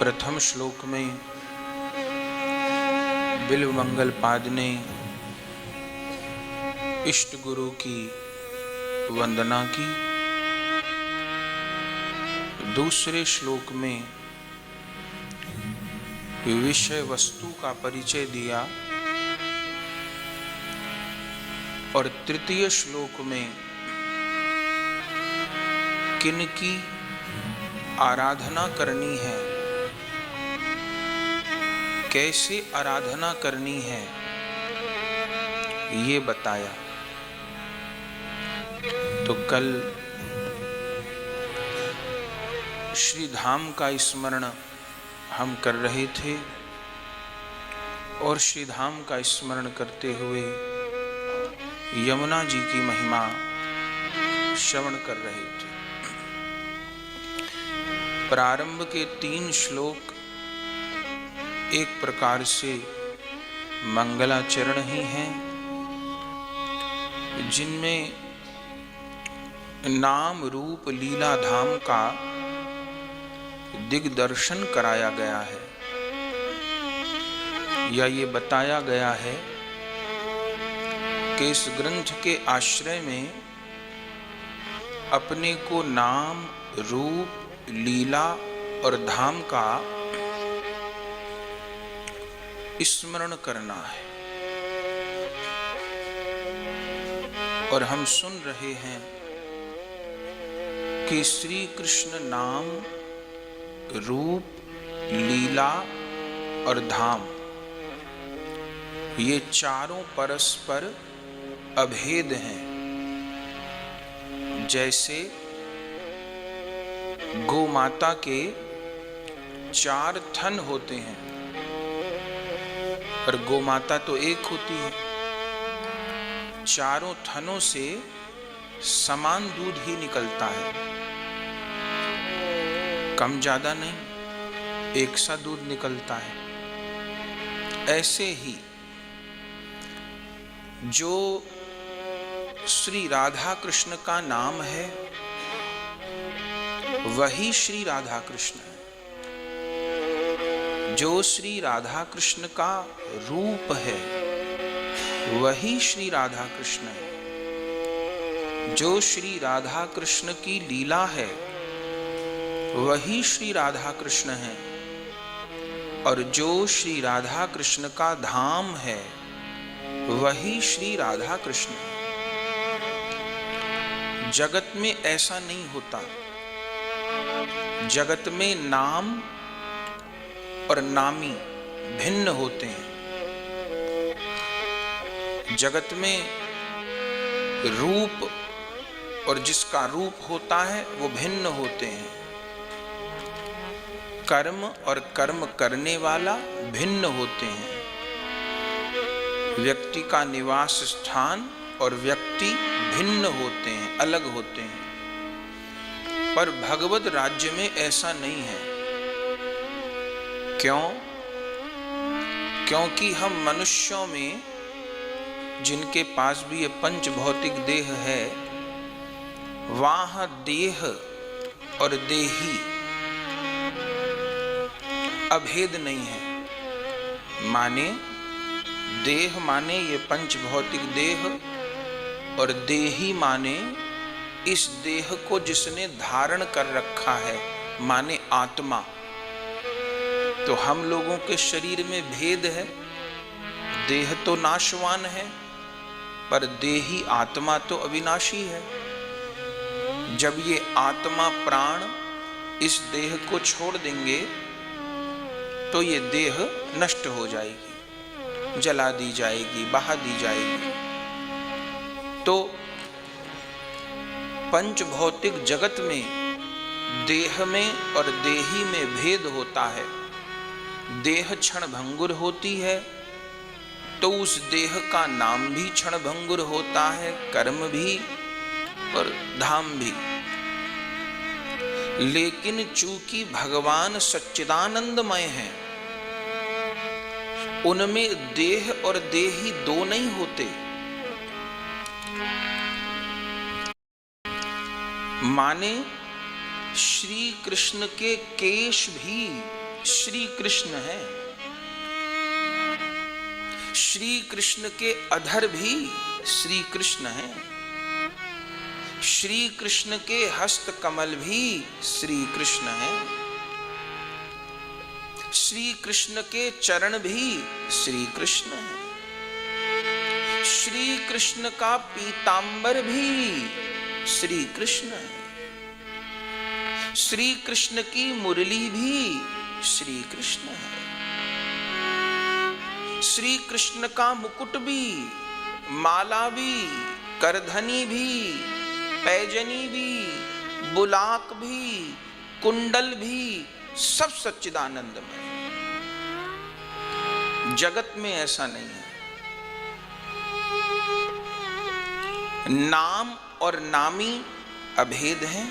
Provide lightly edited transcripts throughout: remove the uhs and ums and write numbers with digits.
प्रथम श्लोक में बिल्व मंगल पाद ने इष्ट गुरु की वंदना की। दूसरे श्लोक में विषय वस्तु का परिचय दिया और तृतीय श्लोक में किनकी आराधना करनी है, कैसे आराधना करनी है, ये बताया। तो कल श्री धाम का स्मरण हम कर रहे थे और श्री धाम का स्मरण करते हुए यमुना जी की महिमा श्रवण कर रहे थे। प्रारंभ के 3 श्लोक एक प्रकार से मंगलाचरण ही हैं, जिनमें नाम रूप लीला धाम का दिग्दर्शन कराया गया है, या ये बताया गया है कि इस ग्रंथ के आश्रय में अपने को नाम रूप लीला और धाम का स्मरण करना है। और हम सुन रहे हैं कि श्री कृष्ण नाम रूप लीला और धाम ये चारों परस्पर अभेद हैं। जैसे गौ माता के 4 थन होते हैं, पर गौ माता तो एक होती है। चारों थनों से समान दूध ही निकलता है, कम ज्यादा नहीं, एक सा दूध निकलता है। ऐसे ही जो श्री राधा कृष्ण का नाम है वही श्री राधा कृष्ण है, जो श्री राधा कृष्ण का रूप है वही श्री राधा कृष्ण है, जो श्री राधा कृष्ण की लीला है वही श्री राधा कृष्ण है, और जो श्री राधा कृष्ण का धाम है वही श्री राधा कृष्ण है। जगत में ऐसा नहीं होता। जगत में नाम और नामी भिन्न होते हैं। जगत में रूप और जिसका रूप होता है वो भिन्न होते हैं। कर्म और कर्म करने वाला भिन्न होते हैं। व्यक्ति का निवास स्थान और व्यक्ति भिन्न होते हैं, अलग होते हैं। पर भगवत राज्य में ऐसा नहीं है। क्यों? क्योंकि हम मनुष्यों में जिनके पास भी ये पंच भौतिक देह है, वहां देह और देही अभेद नहीं है। माने देह माने ये पंच भौतिक देह, और देही माने इस देह को जिसने धारण कर रखा है, माने आत्मा। तो हम लोगों के शरीर में भेद है। देह तो नाशवान है, पर देही आत्मा तो अविनाशी है। जब ये आत्मा प्राण इस देह को छोड़ देंगे तो ये देह नष्ट हो जाएगी, जला दी जाएगी, बहा दी जाएगी। तो पंच भौतिक जगत में देह में और देही में भेद होता है। देह क्षण भंगुर होती है तो उस देह का नाम भी क्षण भंगुर होता है, कर्म भी और धाम भी। लेकिन चूंकि भगवान सच्चिदानंदमय हैं, उनमें देह और देही दो नहीं होते। माने श्री कृष्ण के केश भी श्री कृष्ण है। श्री कृष्ण के अधर भी श्री कृष्ण है। श्री कृष्ण के हस्त कमल भी श्री कृष्ण है। श्री कृष्ण के चरण भी श्री कृष्ण है। श्री कृष्ण का पीतांबर भी श्री कृष्ण है। श्री कृष्ण की मुरली भी श्री कृष्ण है। श्री कृष्ण का मुकुट भी, माला भी, करधनी भी, पैजनी भी, बुलाक भी, कुंडल भी, सब सच्चिदानंदमय। जगत में ऐसा नहीं है। नाम और नामी अभेद हैं,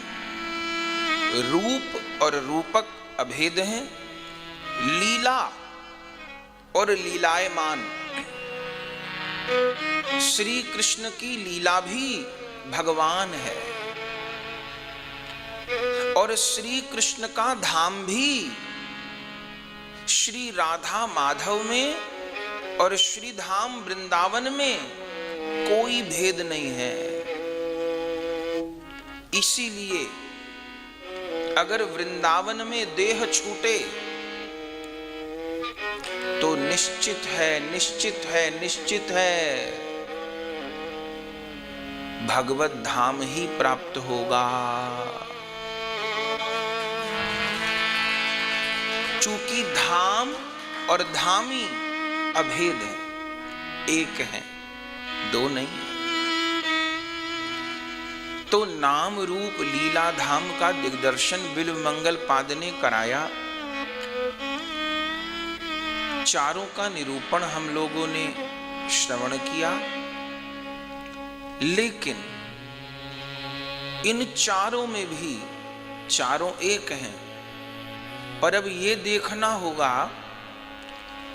रूप और रूपक अभेद हैं, लीला और लीलायमान। श्री कृष्ण की लीला भी भगवान है और श्री कृष्ण का धाम भी श्री राधा माधव में और श्री धाम वृंदावन में कोई भेद नहीं है। इसीलिए अगर वृंदावन में देह छूटे तो निश्चित है, निश्चित है, निश्चित है भगवत धाम ही प्राप्त होगा। चूंकि धाम और धामी अभेद है, एक है, दो नहीं है। तो नाम रूप लीला धाम का दिग्दर्शन बिल्व मंगल पाद ने कराया। चारों का निरूपण हम लोगों ने श्रवण किया, लेकिन इन चारों में भी चारों एक हैं। पर अब ये देखना होगा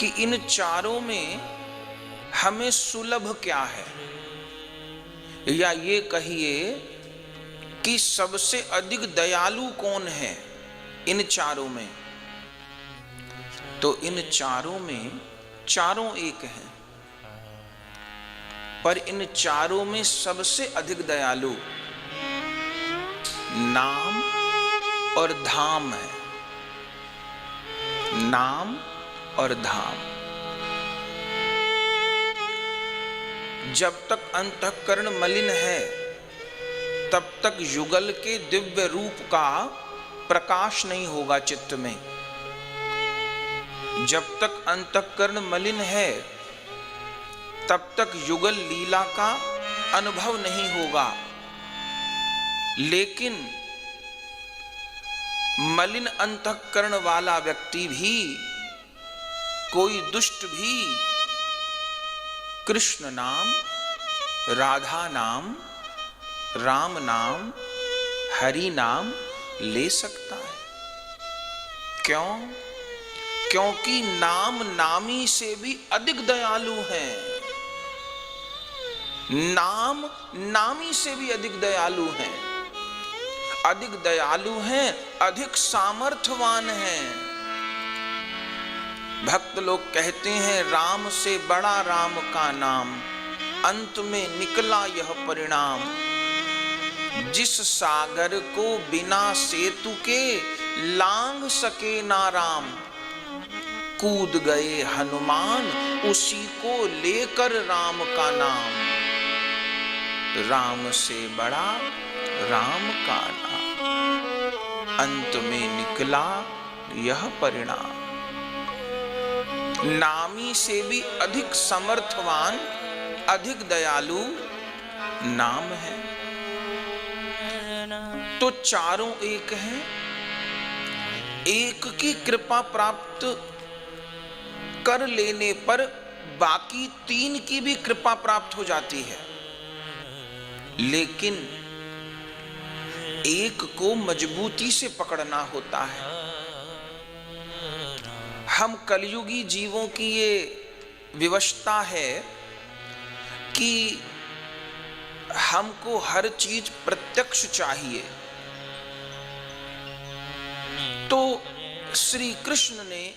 कि इन चारों में हमें सुलभ क्या है, या ये कहिए कि सबसे अधिक दयालु कौन है इन चारों में। तो इन चारों में चारों एक हैं, पर इन चारों में सबसे अधिक दयालु नाम और धाम है। नाम और धाम। जब तक अंतःकरण मलिन है तब तक युगल के दिव्य रूप का प्रकाश नहीं होगा चित्त में। जब तक अंतःकरण मलिन है तब तक युगल लीला का अनुभव नहीं होगा। लेकिन मलिन अंतःकरण वाला व्यक्ति भी, कोई दुष्ट भी कृष्ण नाम, राधा नाम, राम नाम, हरि नाम ले सकता है। क्यों? क्योंकि नाम नामी से भी अधिक दयालु हैं। नाम नामी से भी अधिक दयालु हैं, अधिक दयालु हैं, अधिक सामर्थ्यवान हैं। भक्त लोग कहते हैं राम से बड़ा राम का नाम, अंत में निकला यह परिणाम। जिस सागर को बिना सेतु के लांघ सके ना राम, कूद गए हनुमान उसी को लेकर राम का नाम। राम से बड़ा राम का नाम, अंत में निकला यह परिणाम। नामी से भी अधिक समर्थवान, अधिक दयालु नाम है। तो चारों एक हैं। एक की कृपा प्राप्त कर लेने पर बाकी तीन की भी कृपा प्राप्त हो जाती है। लेकिन एक को मजबूती से पकड़ना होता है। हम कलयुगी जीवों की ये विवशता है कि हमको हर चीज प्रत्यक्ष चाहिए। तो श्री कृष्ण ने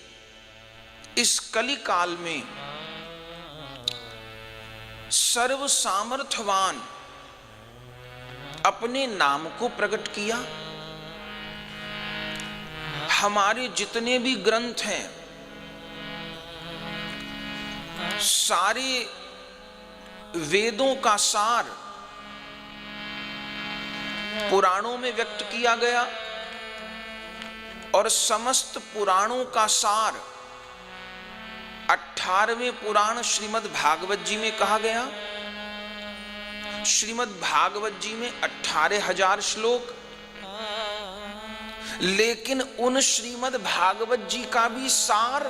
इस कली काल में सर्व सामर्थ्यवान अपने नाम को प्रकट किया। हमारे जितने भी ग्रंथ हैं सारे वेदों का सार पुराणों में व्यक्त किया गया और समस्त पुराणों का सार 18वें पुराण श्रीमद् भागवत जी में कहा गया। श्रीमद् भागवत जी में 18,000 श्लोक, लेकिन उन श्रीमद् भागवत जी का भी सार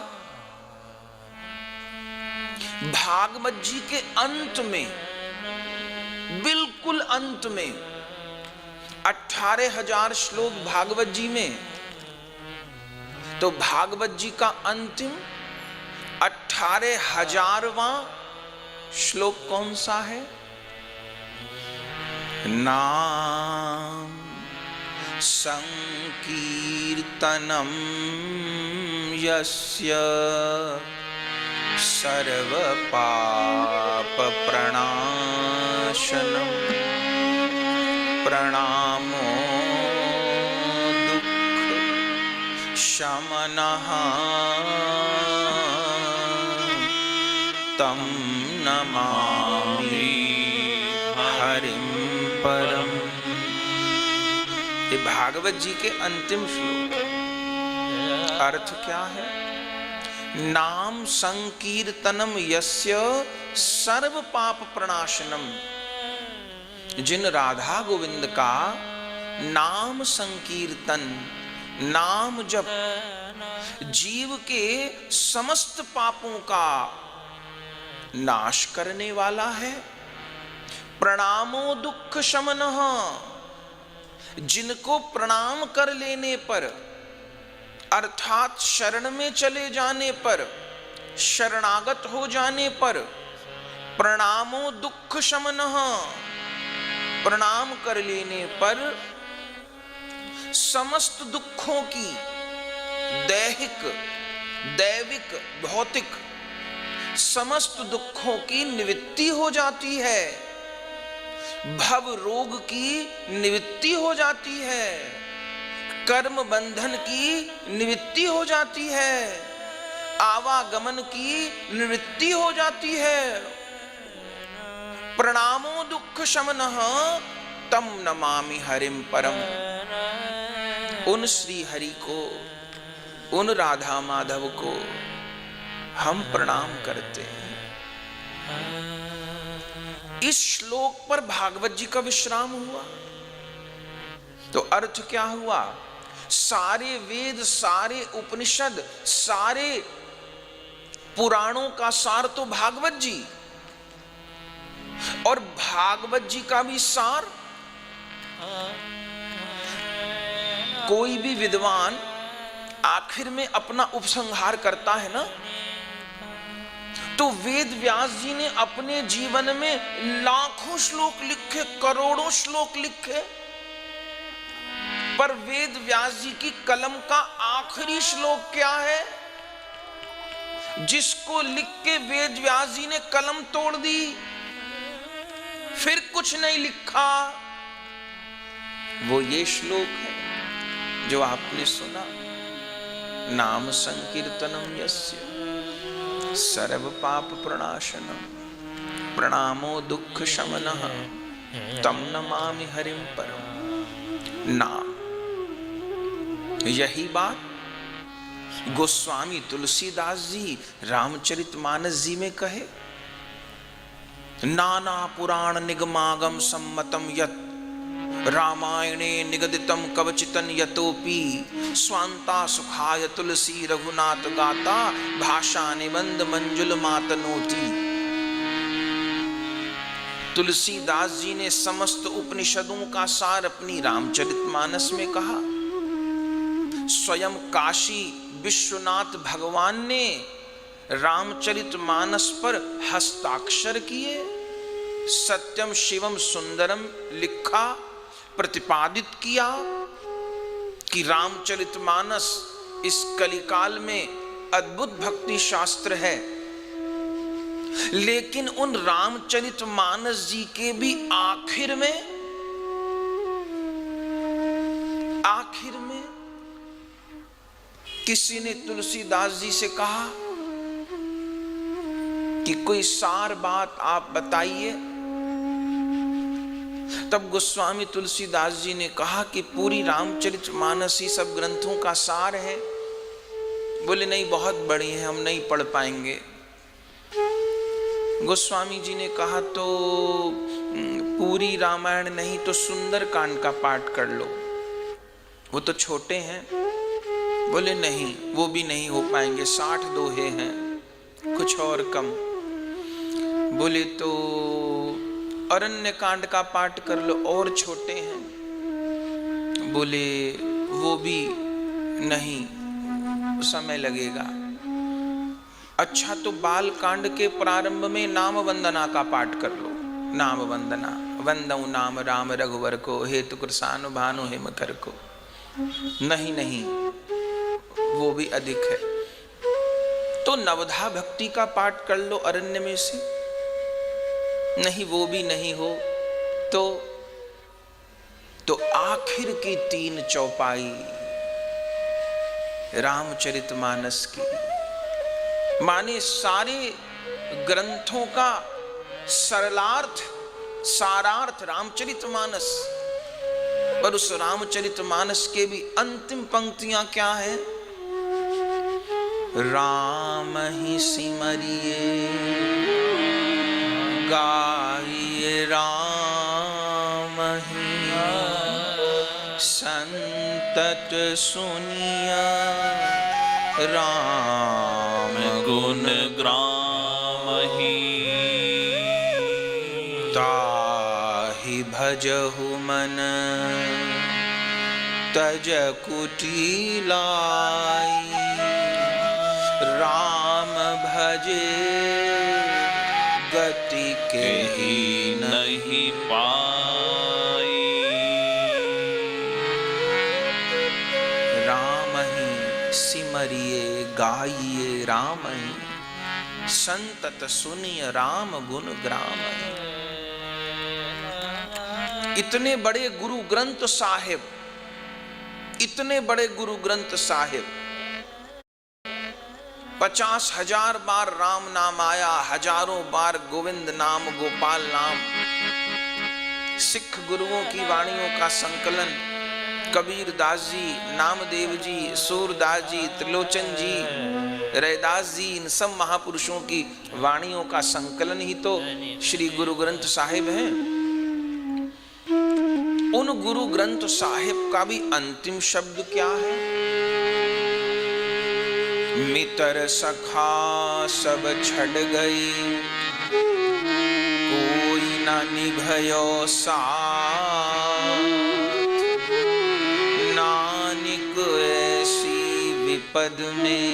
भागवत जी के अंत में, बिल्कुल अंत में 18,000 श्लोक भागवत जी में, तो भागवत जी का अंतिम 18,000वां श्लोक कौन सा है? नाम संकीर्तनम यस्य सर्व पाप प्रणाशनम प्रणामो दुःख शमनः तम नमामि हरिं परम। ये भागवत जी के अंतिम श्लोक। अर्थ क्या है? नाम संकीर्तनम यस्य सर्व पाप प्रणाशनम। जिन राधा गोविंद का नाम संकीर्तन, नाम जप जीव के समस्त पापों का नाश करने वाला है। प्रणामो दुख शमनः। जिनको प्रणाम कर लेने पर, अर्थात शरण में चले जाने पर, शरणागत हो जाने पर, प्रणामो दुख शमनः, प्रणाम कर लेने पर समस्त दुखों की दैहिक, दैविक, भौतिक समस्त दुखों की निवृत्ति हो जाती है। भव रोग की निवृत्ति हो जाती है, कर्म बंधन की निवृत्ति हो जाती है, आवागमन की निवृत्ति हो जाती है। प्रणामो दुख शमनः तम नमामि हरिं परम। उन श्री हरि को, उन राधा माधव को हम प्रणाम करते हैं। इस श्लोक पर भागवत जी का विश्राम हुआ। तो अर्थ क्या हुआ? सारे वेद, सारे उपनिषद, सारे पुराणों का सार तो भागवत जी, और भागवत जी का भी सार। कोई भी विद्वान आखिर में अपना उपसंहार करता है ना, तो वेद व्यास जी ने अपने जीवन में लाखों श्लोक लिखे, करोड़ों श्लोक लिखे, पर वेद व्यास जी की कलम का आखिरी श्लोक क्या है? जिसको लिख के वेद व्यास जी ने कलम तोड़ दी, फिर कुछ नहीं लिखा, वो ये श्लोक है जो आपने सुना। नाम संकीर्तनम यस्य सर्व पाप प्रणाशनम प्रणामो दुख शमनः तम नमामि हरिं परम। नाम, यही बात गोस्वामी तुलसीदास जी रामचरितमानस जी में कहे। नाना पुराण निगमागम सम्मतम यत् रामायणे निगदितम कवचितन यतोपि स्वांता सुखाय तुलसी रघुनाथ गाता भाषा निबंध मंजुल मातनोति। तुलसीदास जी ने समस्त उपनिषदों का सार अपनी रामचरितमानस में कहा। स्वयं काशी विश्वनाथ भगवान ने रामचरितमानस पर हस्ताक्षर किए, सत्यम शिवम सुंदरम लिखा, प्रतिपादित किया कि रामचरितमानस इस कलिकाल में अद्भुत भक्ति शास्त्र है, लेकिन उन रामचरितमानस जी के भी आखिर में किसी ने तुलसीदास जी से कहा कि कोई सार बात आप बताइए। तब गोस्वामी तुलसीदास जी ने कहा कि पूरी रामचरितमानस ही सब ग्रंथों का सार है। बोले नहीं, बहुत बड़ी है, हम नहीं पढ़ पाएंगे। गोस्वामी जी ने कहा तो पूरी रामायण नहीं तो सुंदर कांड का पाठ कर लो, वो तो छोटे हैं। बोले नहीं, वो भी नहीं हो पाएंगे, 60 दोहे हैं, कुछ और कम। बोले तो अरण्य कांड का पाठ कर लो, और छोटे हैं। बोले वो भी नहीं, समय लगेगा। अच्छा तो बाल कांड के प्रारंभ में नाम वंदना का पाठ कर लो। नाम वंदना, वंदऊ नाम राम रघुवर को, हेतु कृसानु भानु हेम कर को। नहीं नहीं, वो भी अधिक है। तो नवधा भक्ति का पाठ कर लो अरण्य में से। नहीं, वो भी नहीं हो तो आखिर की 3 चौपाई रामचरितमानस की, माने सारे ग्रंथों का सरलार्थ सारार्थ रामचरितमानस। पर उस रामचरितमानस के भी अंतिम पंक्तियां क्या है? राम ही सिमरिए गाइए, राम ही संतत सुनिया, राम गुण ग्राम ही ताहि भजहु मन, तज कुटी लाई, राम भजे गति के ही नहीं पाई। राम ही सिमरिए गाइए, राम ही संतत सुनिए, राम गुण ग्राम ही। इतने बड़े गुरु ग्रंथ साहिब, इतने बड़े गुरु ग्रंथ साहिब, 50,000 बार राम नाम आया, हजारों बार गोविंद नाम, गोपाल नाम। सिख गुरुओं की वाणियों का संकलन कबीर दास जी, नामदेव जी, सूरदास जी, त्रिलोचन जी, रैदास जी, इन सब महापुरुषों की वाणियों का संकलन ही तो श्री गुरु ग्रंथ साहिब है। उन गुरु ग्रंथ साहिब का भी अंतिम शब्द क्या है? मितर सखा सब छड़ गई, कोई ना निभयो साथ, नानक ऐसी विपद में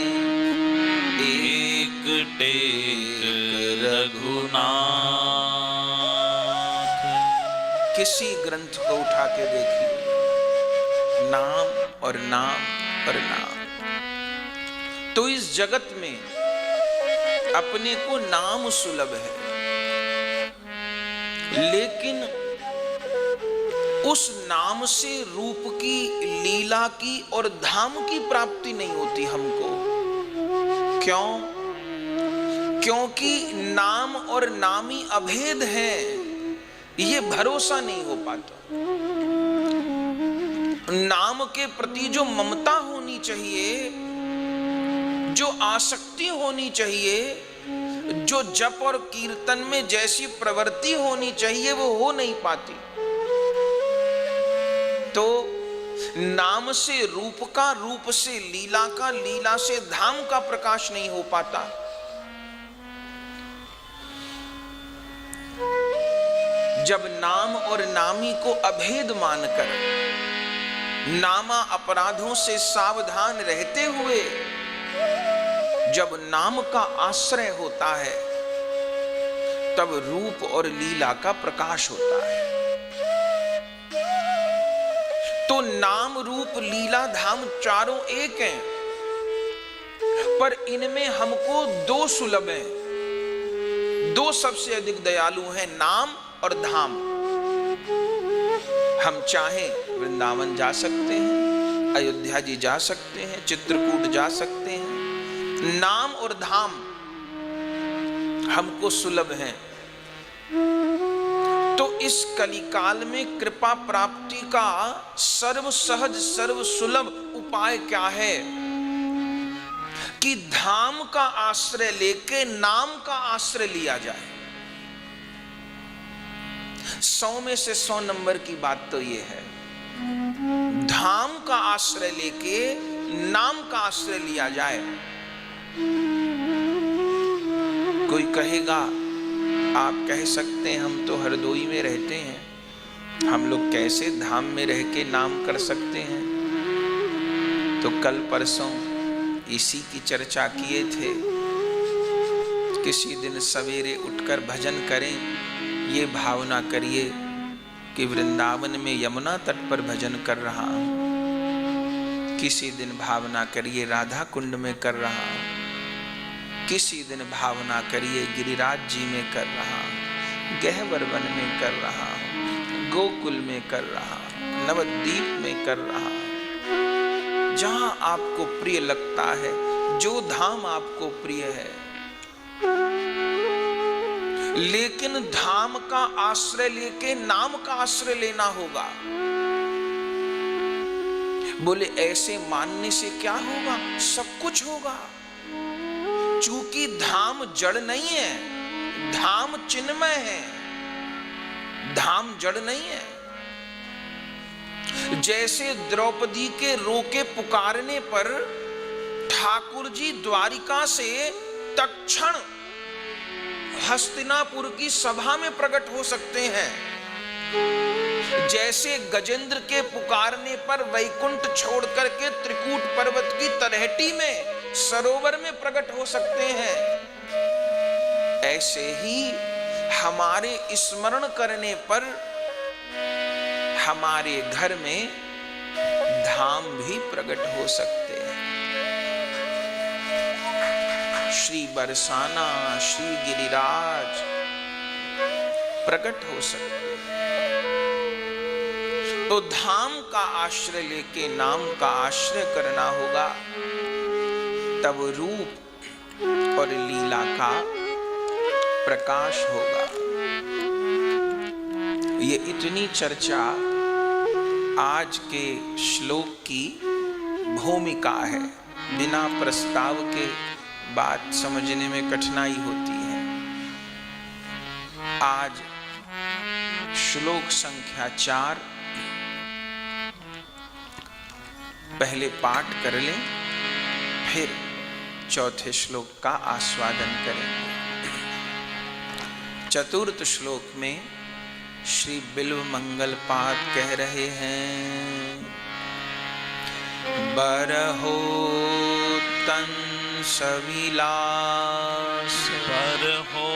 एक टेक रघुनाथ। किसी ग्रंथ को उठा के देखिए, नाम और नाम और नाम। तो इस जगत में अपने को नाम सुलभ है, लेकिन उस नाम से रूप की, लीला की और धाम की प्राप्ति नहीं होती हमको। क्यों? क्योंकि नाम और नामी अभेद है, ये भरोसा नहीं हो पाता। नाम के प्रति जो ममता होनी चाहिए, जो आसक्ति होनी चाहिए, जो जप और कीर्तन में जैसी प्रवृत्ति होनी चाहिए, वो हो नहीं पाती। तो नाम से रूप का, रूप से लीला का, लीला से धाम का प्रकाश नहीं हो पाता। जब नाम और नामी को अभेद मानकर, नामा अपराधों से सावधान रहते हुए जब नाम का आश्रय होता है, तब रूप और लीला का प्रकाश होता है। तो नाम, रूप, लीला, धाम चारों एक हैं। पर इनमें हमको दो सुलभ हैं, दो सबसे अधिक दयालु हैं, नाम और धाम। हम चाहें वृंदावन जा सकते हैं, अयोध्या जी जा सकते हैं, चित्रकूट जा सकते हैं। नाम और धाम हमको सुलभ हैं। तो इस कलिकाल में कृपा प्राप्ति का सर्व सहज सर्व सुलभ उपाय क्या है कि धाम का आश्रय लेके नाम का आश्रय लिया जाए। 100 में से 100 नंबर की बात तो ये है, धाम का आश्रय लेके नाम का आश्रय लिया जाए। कोई कहेगा, आप कह सकते हैं हम तो हरदोई में रहते हैं, हम लोग कैसे धाम में रह के नाम कर सकते हैं। तो कल परसों इसी की चर्चा किए थे। किसी दिन सवेरे उठकर भजन करें, ये भावना करिए कि वृंदावन में यमुना तट पर भजन कर रहा हूं। किसी दिन भावना करिए राधा कुंड में कर रहा हूं। किसी दिन भावना करिए गिरिराज जी में कर रहा हूं, गहवर वन में कर रहा हूं, गोकुल में कर रहा हूं, नवद्वीप में कर रहा हूं। जहां आपको प्रिय लगता है, जो धाम आपको प्रिय है, लेकिन धाम का आश्रय लेके नाम का आश्रय लेना होगा। बोले ऐसे मानने से क्या होगा? सब कुछ होगा। चूंकि धाम जड़ नहीं है, धाम चिन्मय है, धाम जड़ नहीं है। जैसे द्रौपदी के रोके पुकारने पर ठाकुर जी द्वारिका से तत्क्षण हस्तिनापुर की सभा में प्रकट हो सकते हैं, जैसे गजेंद्र के पुकारने पर वैकुंठ छोड़ करके त्रिकूट पर्वत की तलहटी में सरोवर में प्रकट हो सकते हैं, ऐसे ही हमारे स्मरण करने पर हमारे घर में धाम भी प्रकट हो सकते हैं। श्री बरसाना, श्री गिरिराज प्रकट हो सकते हैं। तो धाम का आश्रय लेके नाम का आश्रय करना होगा, तब रूप और लीला का प्रकाश होगा। ये इतनी चर्चा आज के श्लोक की भूमिका है। बिना प्रस्ताव के बात समझने में कठिनाई होती है। आज श्लोक संख्या 4 पहले पाठ कर लें, फिर चौथे श्लोक का आस्वादन करेंगे। चतुर्थ श्लोक में श्री बिल्व मंगल पाद कह रहे हैं, बरहो तंस विलास, बरहो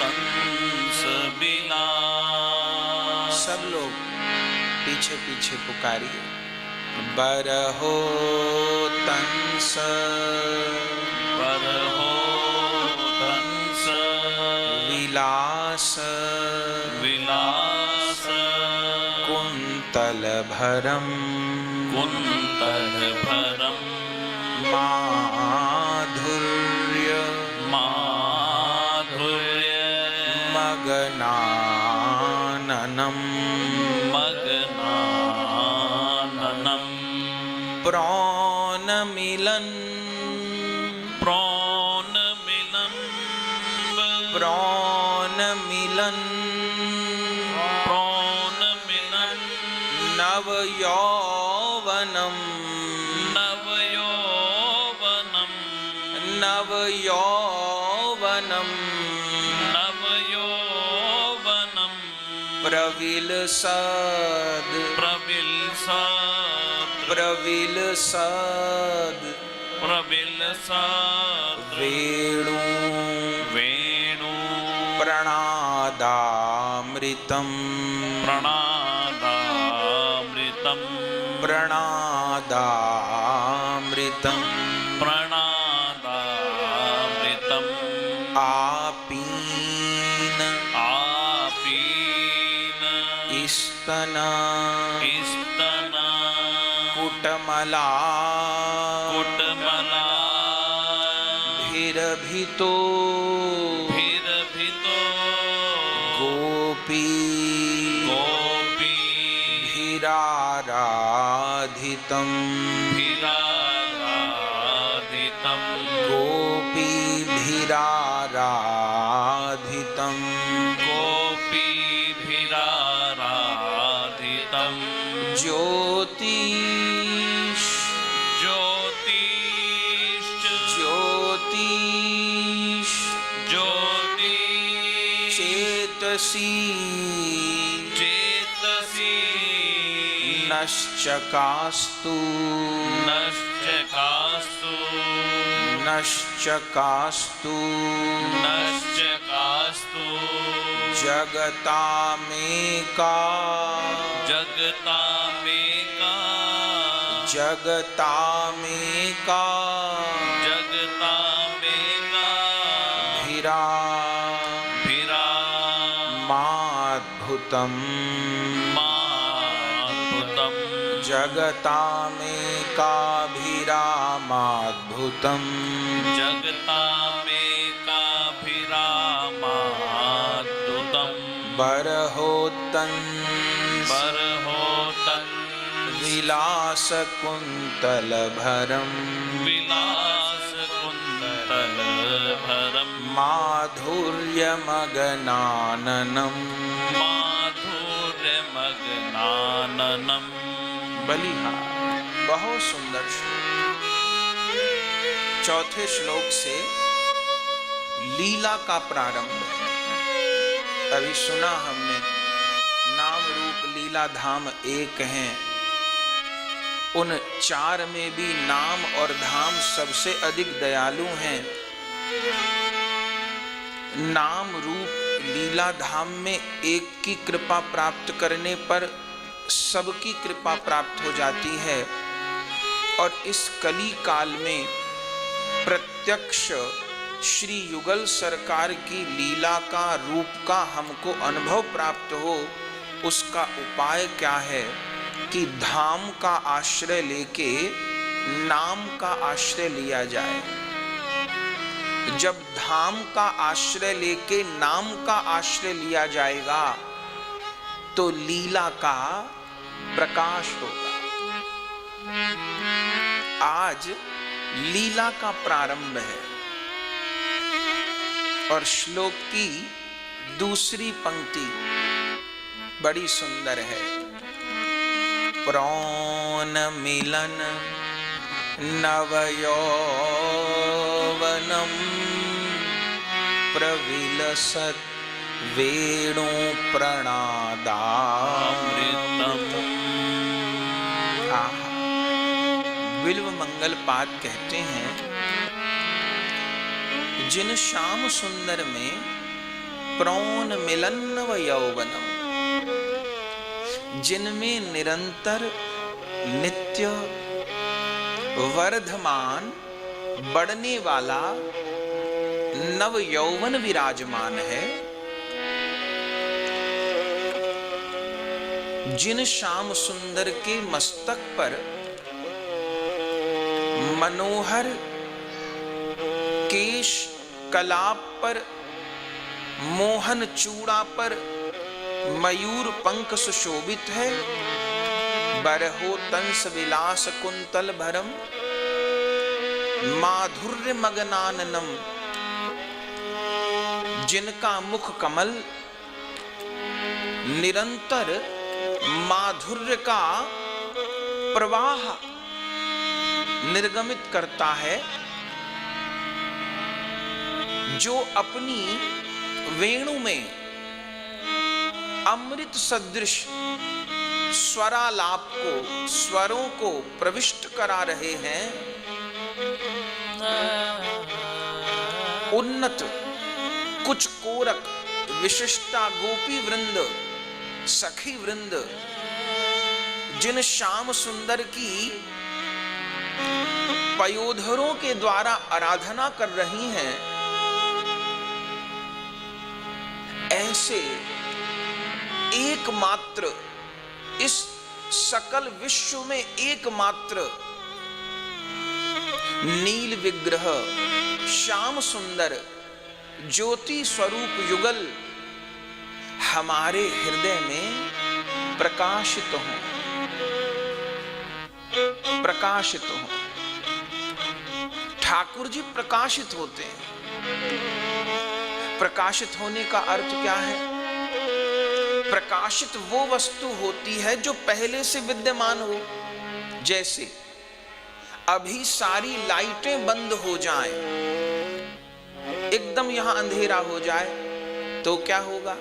तंस विलास। सब लोग पीछे पीछे पुकारिए, बरहो तंस, बरहो तंस विलास, विलास कुंतल भरम, कुंतल भरम माधुर्य, माधुर्य मगनाननम, मगनाननम प्राण मिलन, प्राण मिलन, प्राण मिलन, प्राण मिलन नव यौवनम, नव यौवनम, नव यौवनम, नव यौवनम प्रविलसद, प्रविलसद, प्रविलसद, प्रविलसद वेणु, वेणु प्रणादामृतम, प्रणादामृतम, प्रणादामृतम, प्रणादामृतम तना स्तन कुटमला कुटमला भिरभितो भिरभितो गोपी गोपी भिराराधितं भिराराधितं गोपी भिराराधितं गोपी भिराराधितं ज्योतिष ज्योतिष ज्योतिष ज्योतिष चेतसी चेतसि नश्चकास्तु नश्चकास्तु नश्चकास्तु नश्चकास्तु जगतामेका जगतामेका जगतामेका जगतामेका भिरामाद्भुतं माद्भुतं जगतामेका भिरामाद्भुतं जगतामेकाभिरामाद्भुतं बरहोत्तंस बरहोतं विलासकुन्तलभरं विलासकुन्तलभरं माधुर्यमगनाननं माधुर्यमगनाननं बलिहार। बहुत सुंदर श्लोक। चौथे श्लोक से लीला का प्रारंभ है। अभी सुना हमने नाम रूप लीला धाम एक हैं, उन चार में भी नाम और धाम सबसे अधिक दयालु हैं। नाम रूप लीला धाम में एक की कृपा प्राप्त करने पर सबकी कृपा प्राप्त हो जाती है, और इस कली काल में प्रत्यक्ष श्री युगल सरकार की लीला का रूप का हमको अनुभव प्राप्त हो, उसका उपाय क्या है कि धाम का आश्रय लेके नाम का आश्रय लिया जाए। जब धाम का आश्रय लेके नाम का आश्रय लिया जाएगा तो लीला का प्रकाश होगा। आज लीला का प्रारंभ है और श्लोक की दूसरी पंक्ति बड़ी सुंदर है। प्रौन मिलन नवयौवनम प्रविलसत वेणु प्रणादामृतम। बिल्व मंगल पाद कहते हैं, जिन श्याम सुंदर में प्रौन मिलन नव यौवनम, जिनमें निरंतर नित्य वर्धमान बढ़ने वाला नव यौवन विराजमान है, जिन श्याम सुंदर के मस्तक पर मनोहर केश कलाप पर मोहन चूड़ा पर मयूर पंख सुशोभित है, बरहो तंस विलास कुंतल भरम माधुर्य मगनाननम, जिनका मुख कमल निरंतर माधुर्य का प्रवाह निर्गमित करता है, जो अपनी वेणु में अमृत सदृश स्वरालाप को, स्वरों को प्रविष्ट करा रहे हैं। उन्नत कुछ कोरक विशिष्टा गोपी वृंद, सखी वृंद, जिन श्याम सुंदर की पयोधरों के द्वारा आराधना कर रही हैं, ऐसे एकमात्र इस सकल विश्व में एकमात्र नील विग्रह श्याम सुंदर ज्योति स्वरूप युगल हमारे हृदय में प्रकाशित हो, प्रकाशित हो। ठाकुर जी प्रकाशित होते हैं। प्रकाशित होने का अर्थ क्या है? प्रकाशित वो वस्तु होती है जो पहले से विद्यमान हो। जैसे अभी सारी लाइटें बंद हो जाएं, एकदम यहां अंधेरा हो जाए तो क्या होगा?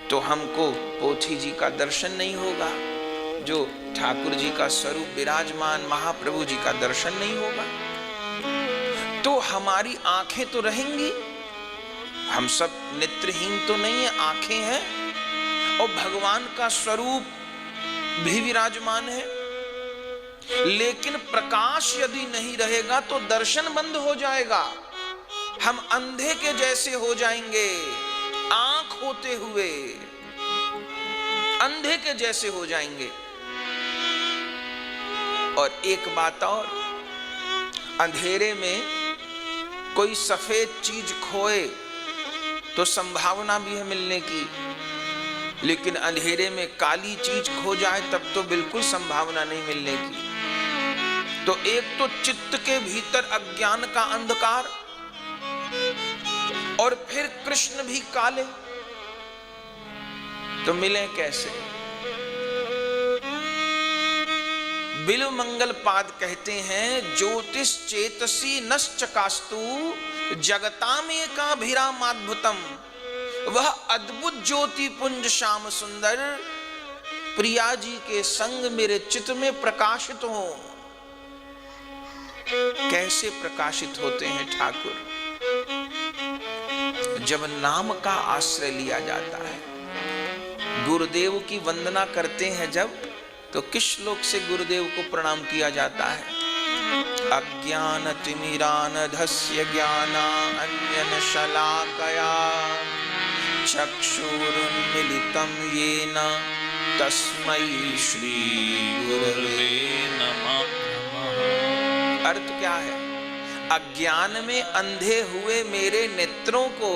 तो हमको पोथी जी का दर्शन नहीं होगा, जो ठाकुर जी का स्वरूप विराजमान महाप्रभु जी का दर्शन नहीं होगा। तो हमारी आंखें तो रहेंगी, हम सब नेत्रहीन तो नहीं है, आंखें हैं, और भगवान का स्वरूप भी विराजमान है। लेकिन प्रकाश यदि नहीं रहेगा तो दर्शन बंद हो जाएगा, हम अंधे के जैसे हो जाएंगे। आंख होते हुए अंधे के जैसे हो जाएंगे। और एक बात और, अंधेरे में कोई सफेद चीज खोए तो संभावना भी है मिलने की, लेकिन अंधेरे में काली चीज खो जाए तब तो बिल्कुल संभावना नहीं मिलने की। तो एक तो चित्त के भीतर अज्ञान का अंधकार, और फिर कृष्ण भी काले, तो मिले कैसे? बिल्व मंगल पाद कहते हैं, ज्योतिष चेतसी नश्चकास्तु जगतामेकाभिरामाद्भुतम, वह अद्भुत ज्योति पुंज श्याम सुंदर प्रिया जी के संग मेरे चित्त में प्रकाशित हो। कैसे प्रकाशित होते हैं ठाकुर? जब नाम का आश्रय लिया जाता है, गुरुदेव की वंदना करते हैं जब, तो किस श्लोक से गुरुदेव को प्रणाम किया जाता है? अज्ञान तिमिरानधस्य ज्ञाना अन्यन शलाकया चक्षुरुन्मीलितं येन तस्मै श्री गुरवे नमः। अर्थ क्या है? अज्ञान में अंधे हुए मेरे नेत्रों को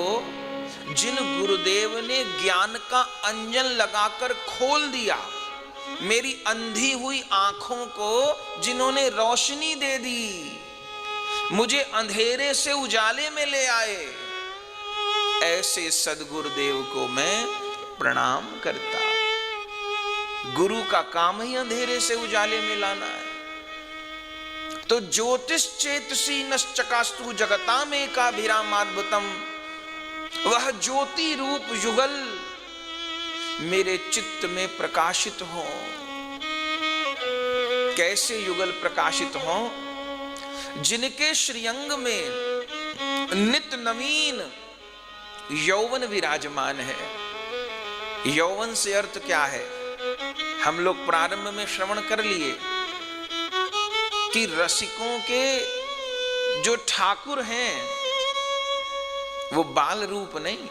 जिन गुरुदेव ने ज्ञान का अंजन लगाकर खोल दिया, मेरी अंधी हुई आंखों को जिन्होंने रोशनी दे दी, मुझे अंधेरे से उजाले में ले आए, ऐसे सदगुरुदेव को मैं प्रणाम करता। गुरु का काम ही अंधेरे से उजाले में लाना है। तो ज्योतिष चेतसी नश्चकास्तु जगतामेकाभिरामाद्भुतम, वह ज्योति रूप युगल मेरे चित्त में प्रकाशित हो। कैसे युगल प्रकाशित हो? जिनके श्रीअंग में नित्य नवीन यौवन विराजमान है। यौवन से अर्थ क्या है? हम लोग प्रारंभ में श्रवण कर लिए कि रसिकों के जो ठाकुर हैं वो बाल रूप नहीं,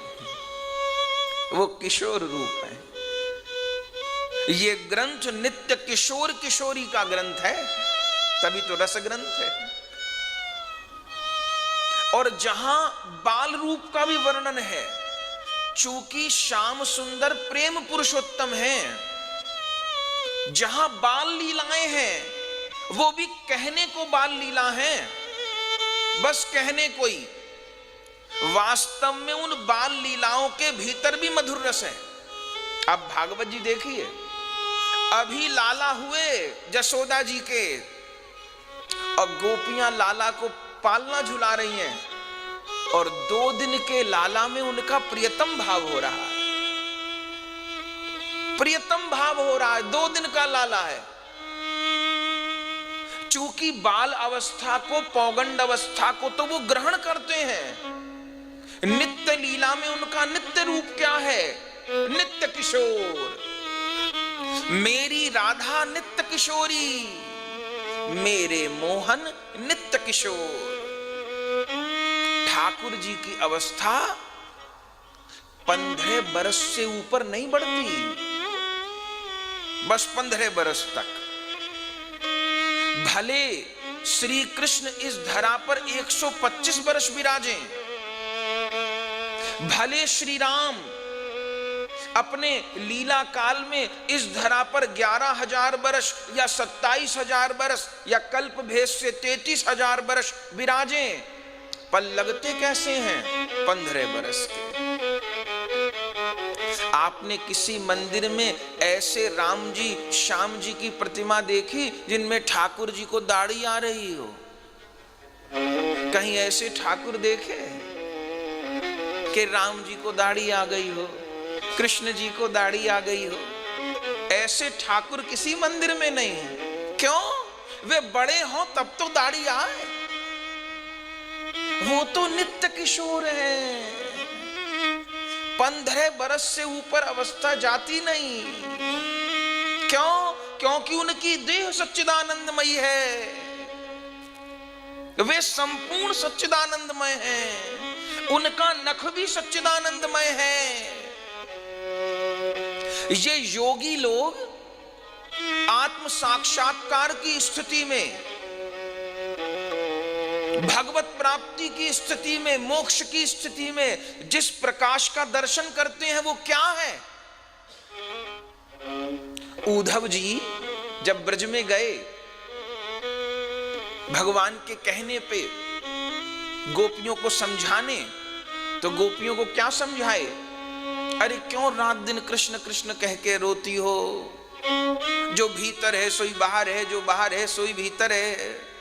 वो किशोर रूप है। ये ग्रंथ नित्य किशोर किशोरी का ग्रंथ है, तभी तो रस ग्रंथ है। और जहां बाल रूप का भी वर्णन है, चूंकि श्याम सुंदर प्रेम पुरुषोत्तम है, जहां बाल लीलाएं हैं वो भी कहने को बाल लीला है, बस कहने कोई। वास्तव में उन बाल लीलाओं के भीतर भी मधुर रस है। अब भागवत जी देखिए, अभी लाला हुए जसोदा जी के, और गोपियां लाला को पालना झुला रही हैं, और 2 दिन के लाला में उनका प्रियतम भाव हो रहा है। प्रियतम भाव हो रहा है, 2 दिन का लाला है। चूंकि बाल अवस्था को, पौगंड अवस्था को तो वो ग्रहण करते हैं। नित्य लीला में उनका नित्य रूप क्या है? नित्य किशोर। मेरी राधा नित्य किशोरी, मेरे मोहन नित्य किशोर। ठाकुर जी की अवस्था 15 बरस से ऊपर नहीं बढ़ती। बस 15 बरस तक। भले श्री कृष्ण इस धरा पर 125 बरस विराजे, भले श्री राम अपने लीला काल में इस धरा पर 11,000 बरस या 27,000 बरस या कल्प भेद से 33,000 बरस विराजे, पर लगते कैसे हैं? 15 बरस के। आपने किसी मंदिर में ऐसे राम जी श्याम जी की प्रतिमा देखी जिनमें ठाकुर जी को दाढ़ी आ रही हो? कहीं ऐसे ठाकुर देखे कि राम जी को दाढ़ी आ गई हो, कृष्ण जी को दाढ़ी आ गई हो? ऐसे ठाकुर किसी मंदिर में नहीं है। क्यों? वे बड़े हों तब तो दाढ़ी आए, वो तो नित्य किशोर हैं। 15 बरस से ऊपर अवस्था जाती नहीं। क्यों? क्योंकि उनकी देह सच्चिदानंदमयी है, वे संपूर्ण सच्चिदानंदमय हैं, उनका नख भी सच्चिदानंदमय है। ये योगी लोग आत्म साक्षात्कार की स्थिति में, भगवत प्राप्ति की स्थिति में, मोक्ष की स्थिति में जिस प्रकाश का दर्शन करते हैं वो क्या है? उद्धव जी जब ब्रज में गए, भगवान के कहने पे गोपियों को समझाने, तो गोपियों को क्या समझाए? अरे क्यों रात दिन कृष्ण कृष्ण कह के रोती हो? जो भीतर है सोई बाहर है, जो बाहर है सोई भीतर है।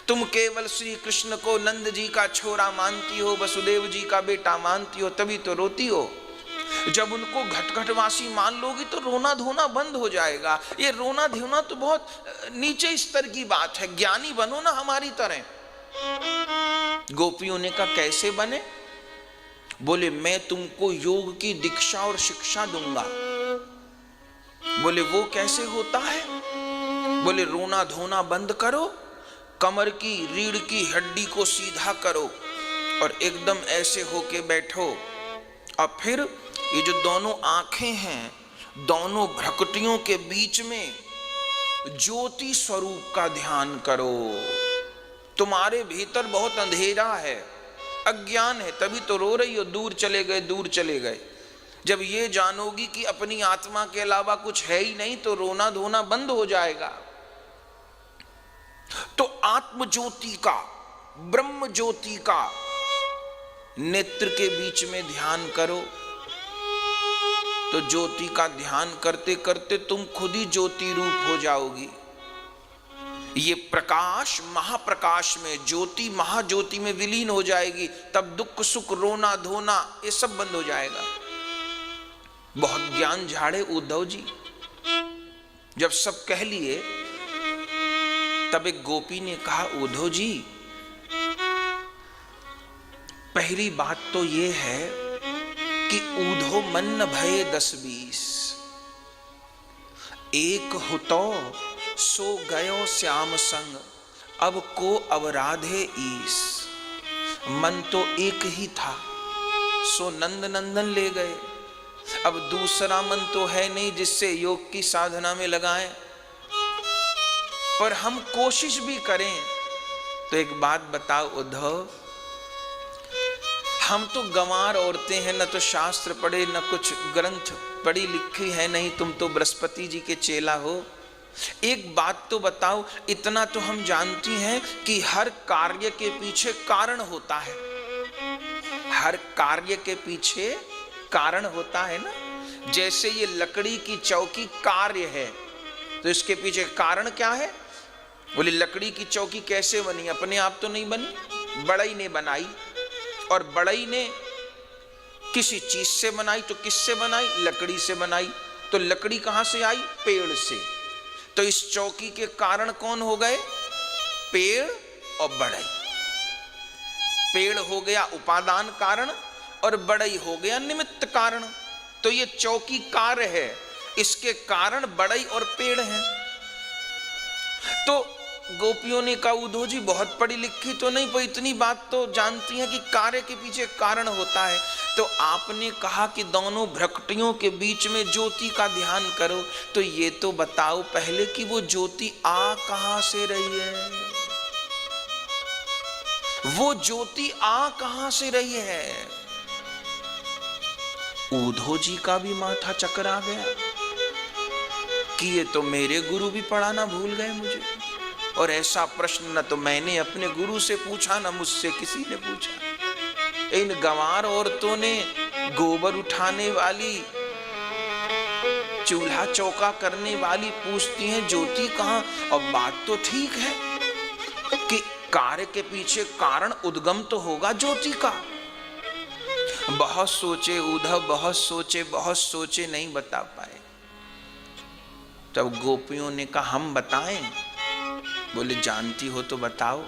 तुम केवल श्री कृष्ण को नंद जी का छोरा मानती हो, वसुदेव जी का बेटा मानती हो, तभी तो रोती हो। जब उनको घटघटवासी मान लोगी तो रोना धोना बंद हो जाएगा। ये रोना धोना तो बहुत नीचे स्तर की बात है, ज्ञानी बनो ना हमारी तरह। गोपियों ने कहा कैसे बने? बोले मैं तुमको योग की दीक्षा और शिक्षा दूंगा। बोले वो कैसे होता है? बोले रोना धोना बंद करो, कमर की रीढ़ की हड्डी को सीधा करो और एकदम ऐसे होके बैठो, और फिर ये जो दोनों आंखें हैं, दोनों भ्रकुटियों के बीच में ज्योति स्वरूप का ध्यान करो। तुम्हारे भीतर बहुत अंधेरा है, अज्ञान है, तभी तो रो रही हो। दूर चले गए, दूर चले गए। जब ये जानोगी कि अपनी आत्मा के अलावा कुछ है ही नहीं, तो रोना धोना बंद हो जाएगा। तो आत्म ज्योति का, ब्रह्म ज्योति का नेत्र के बीच में ध्यान करो, तो ज्योति का ध्यान करते करते तुम खुद ही ज्योति रूप हो जाओगी। ये प्रकाश महाप्रकाश में, ज्योति महाज्योति में विलीन हो जाएगी। तब दुख सुख रोना धोना ये सब बंद हो जाएगा। बहुत ज्ञान झाड़े उद्धव जी। जब सब कह लिए तब एक गोपी ने कहा, उद्धव जी पहली बात तो ये है कि ऊधो मन भये 10-20, एक हुतो सो गयो श्याम संग, अब को अवराधे ईस। मन तो एक ही था, सो नंद नंदन ले गए। अब दूसरा मन तो है नहीं जिससे योग की साधना में लगाएं। पर हम कोशिश भी करें तो एक बात बताओ उद्धव, हम तो गंवार औरतें हैं, न तो शास्त्र पढ़े न कुछ ग्रंथ पढ़ी लिखी है नहीं। तुम तो बृहस्पति जी के चेला हो। एक बात तो बताओ, इतना तो हम जानती हैं कि हर कार्य के पीछे कारण होता है। हर कार्य के पीछे कारण होता है ना। जैसे ये लकड़ी की चौकी कार्य है, तो इसके पीछे कारण क्या है? बोले लकड़ी की चौकी कैसे बनी? अपने आप तो नहीं बनी, बढ़ई ने बनाई। और बढ़ई ने किसी चीज से बनाई, तो किससे बनाई? लकड़ी से बनाई। तो लकड़ी कहां से आई? पेड़ से। तो इस चौकी के कारण कौन हो गए? पेड़ और बढ़ई। पेड़ हो गया उपादान कारण और बढ़ई हो गया निमित्त कारण। तो ये चौकी कार्य है, इसके कारण बढ़ई और पेड़ हैं। तो गोपियों ने कहा उद्धव जी बहुत पढ़ी लिखी तो नहीं, पर इतनी बात तो जानती हैं कि कार्य के पीछे कारण होता है। तो आपने कहा कि दोनों भ्रकटियों के बीच में ज्योति का ध्यान करो, तो ये तो बताओ पहले कि वो ज्योति आ कहां से रही है? वो ज्योति आ कहां से रही है? उद्धव जी का भी माथा चकरा गया कि ये तो मेरे गुरु भी पढ़ाना भूल गए मुझे, और ऐसा प्रश्न न तो मैंने अपने गुरु से पूछा न मुझसे किसी ने पूछा। इन गंवार औरतों ने गोबर उठाने वाली, चूल्हा चौका करने वाली पूछती हैं ज्योति कहां? और बात तो ठीक है कि कार्य के पीछे कारण उद्गम तो होगा ज्योति का। बहुत सोचे उद्धव, बहुत सोचे नहीं बता पाए। तब गोपियों ने कहा हम बताएं? बोले जानती हो तो बताओ।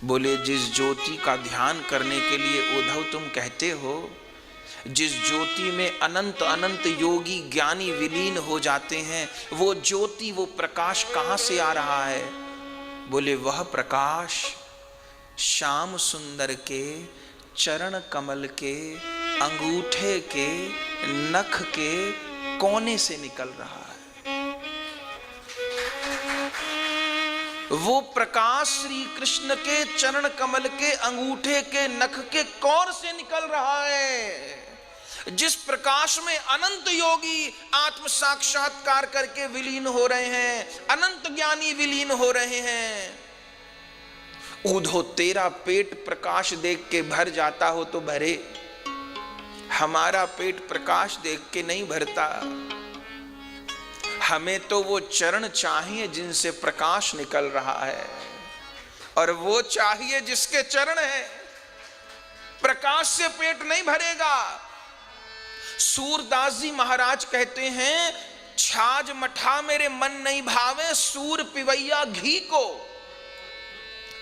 बोले जिस ज्योति का ध्यान करने के लिए उद्धव तुम कहते हो, जिस ज्योति में अनंत अनंत योगी ज्ञानी विलीन हो जाते हैं, वो ज्योति वो प्रकाश कहां से आ रहा है? बोले वह प्रकाश श्याम सुंदर के चरण कमल के अंगूठे के नख के कोने से निकल रहा है। वो प्रकाश श्री कृष्ण के चरण कमल के अंगूठे के नख के कोर से निकल रहा है। जिस प्रकाश में अनंत योगी आत्म साक्षात्कार करके विलीन हो रहे हैं, अनंत ज्ञानी विलीन हो रहे हैं। उद्धव तेरा पेट प्रकाश देख के भर जाता हो तो भरे, हमारा पेट प्रकाश देख के नहीं भरता। हमें तो वो चरण चाहिए जिनसे प्रकाश निकल रहा है, और वो चाहिए जिसके चरण है। प्रकाश से पेट नहीं भरेगा। सूरदास जी महाराज कहते हैं छाछ मठा मेरे मन नहीं भावे, सूर पिवैया घी को।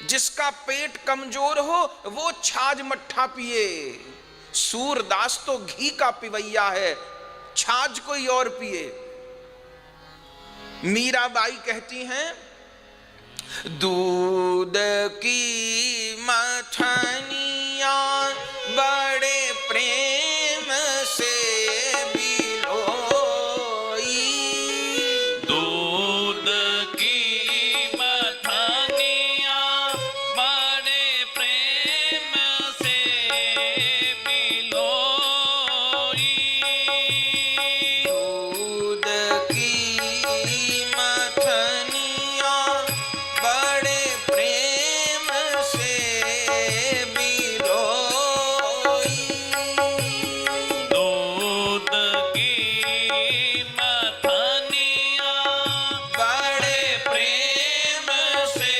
जिसका पेट कमजोर हो वो छाछ मठा पिए। सूरदास तो घी का पिवैया है, छाछ कोई और पिए। मीराबाई कहती हैं दूध की मथनिया बड़े प्रेम से बिलोई। दूध की मथनिया बड़े प्रेम से बिलोई। दूध की मथनिया बड़े प्रेम से बिलोई। दूध की मथनिया बड़े प्रेम से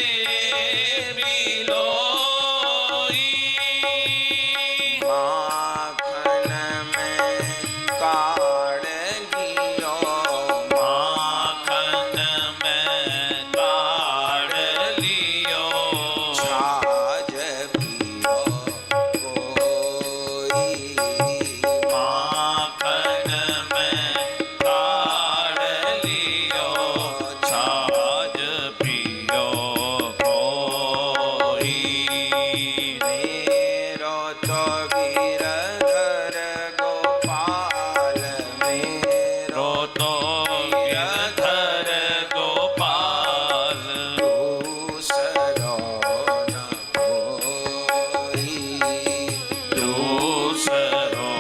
बिलोई। माखन में काढ़ लियो, माखन में काढ़ लियो। छाछ पियो कोई। माखन में काढ़ लियो, छाछ पियो कोई। मेरो तो गिरधर गोपाल, मेरो रो तो गिरधर गोपाल, दूसरो न कोई। दूसरो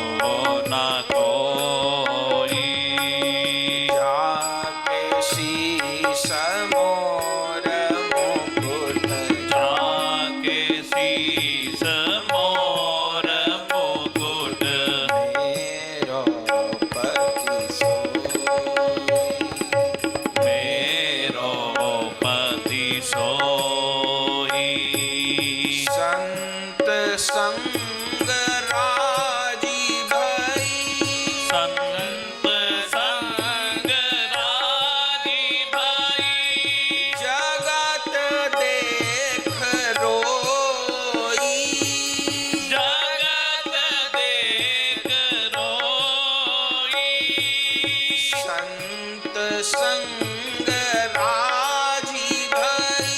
न कोई। जाके शीश मोर मुकुट, जाके शीस मोर मुकुट, मेरो पति सोई। मेरो पति सोई। संत संग राजी भई, संत संग राजी भई। जगत देख रोई। जगत देख रोई। संत संग राजी भई,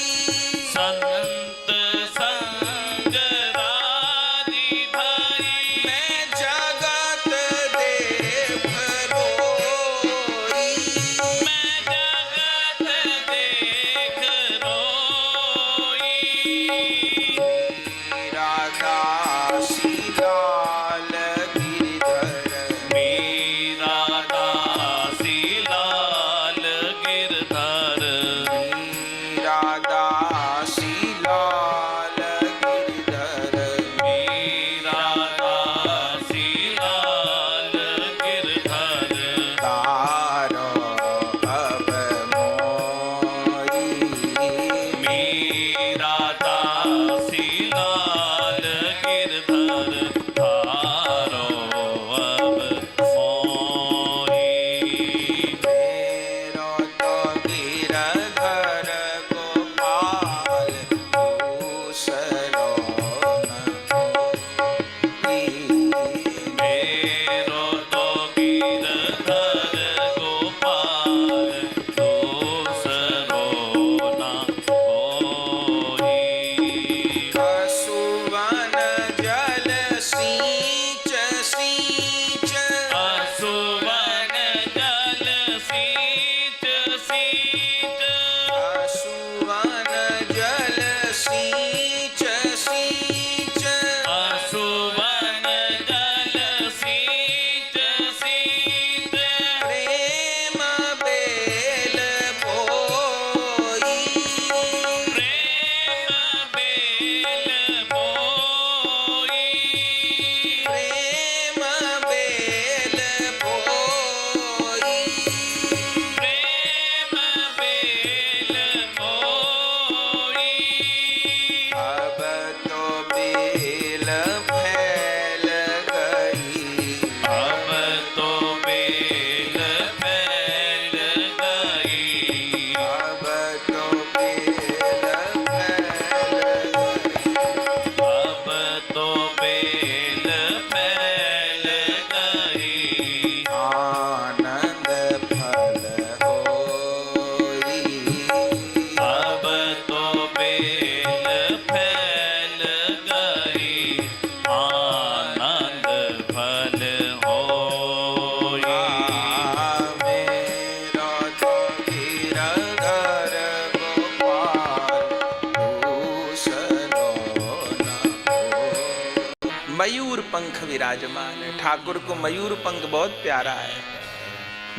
मयूर पंख विराजमान है। ठाकुर को मयूर पंख बहुत प्यारा है।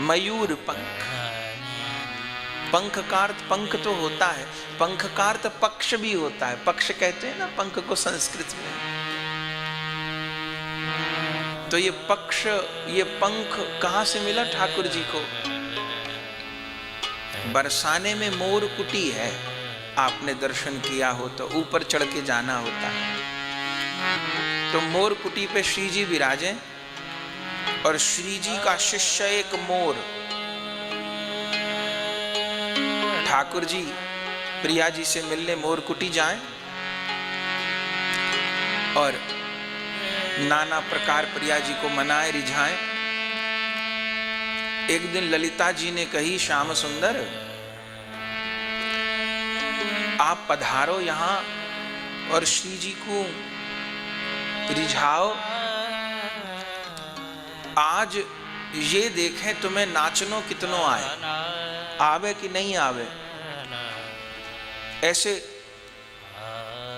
मयूर पंख, पंख का अर्थ पंख तो होता है, पंख का अर्थ पक्ष भी होता है। पक्ष कहते हैं ना पंख को संस्कृत में। तो ये पक्ष, ये पंख कहां से मिला ठाकुर जी को? बरसाने में मोर कुटी है, आपने दर्शन किया हो तो ऊपर चढ़ के जाना होता है। तो मोर कुटी पे श्री जी विराजे और श्री जी का शिष्य एक मोर। ठाकुर जी प्रिया जी से मिलने मोर कुटी जाएं और नाना प्रकार प्रिया जी को मनाए रिझाएं। एक दिन ललिता जी ने कही, श्याम सुंदर आप पधारो यहां और श्री जी को रिझाओ। आज ये देखें तुम्हें नाचनो कितनो आए, आवे कि नहीं आवे। ऐसे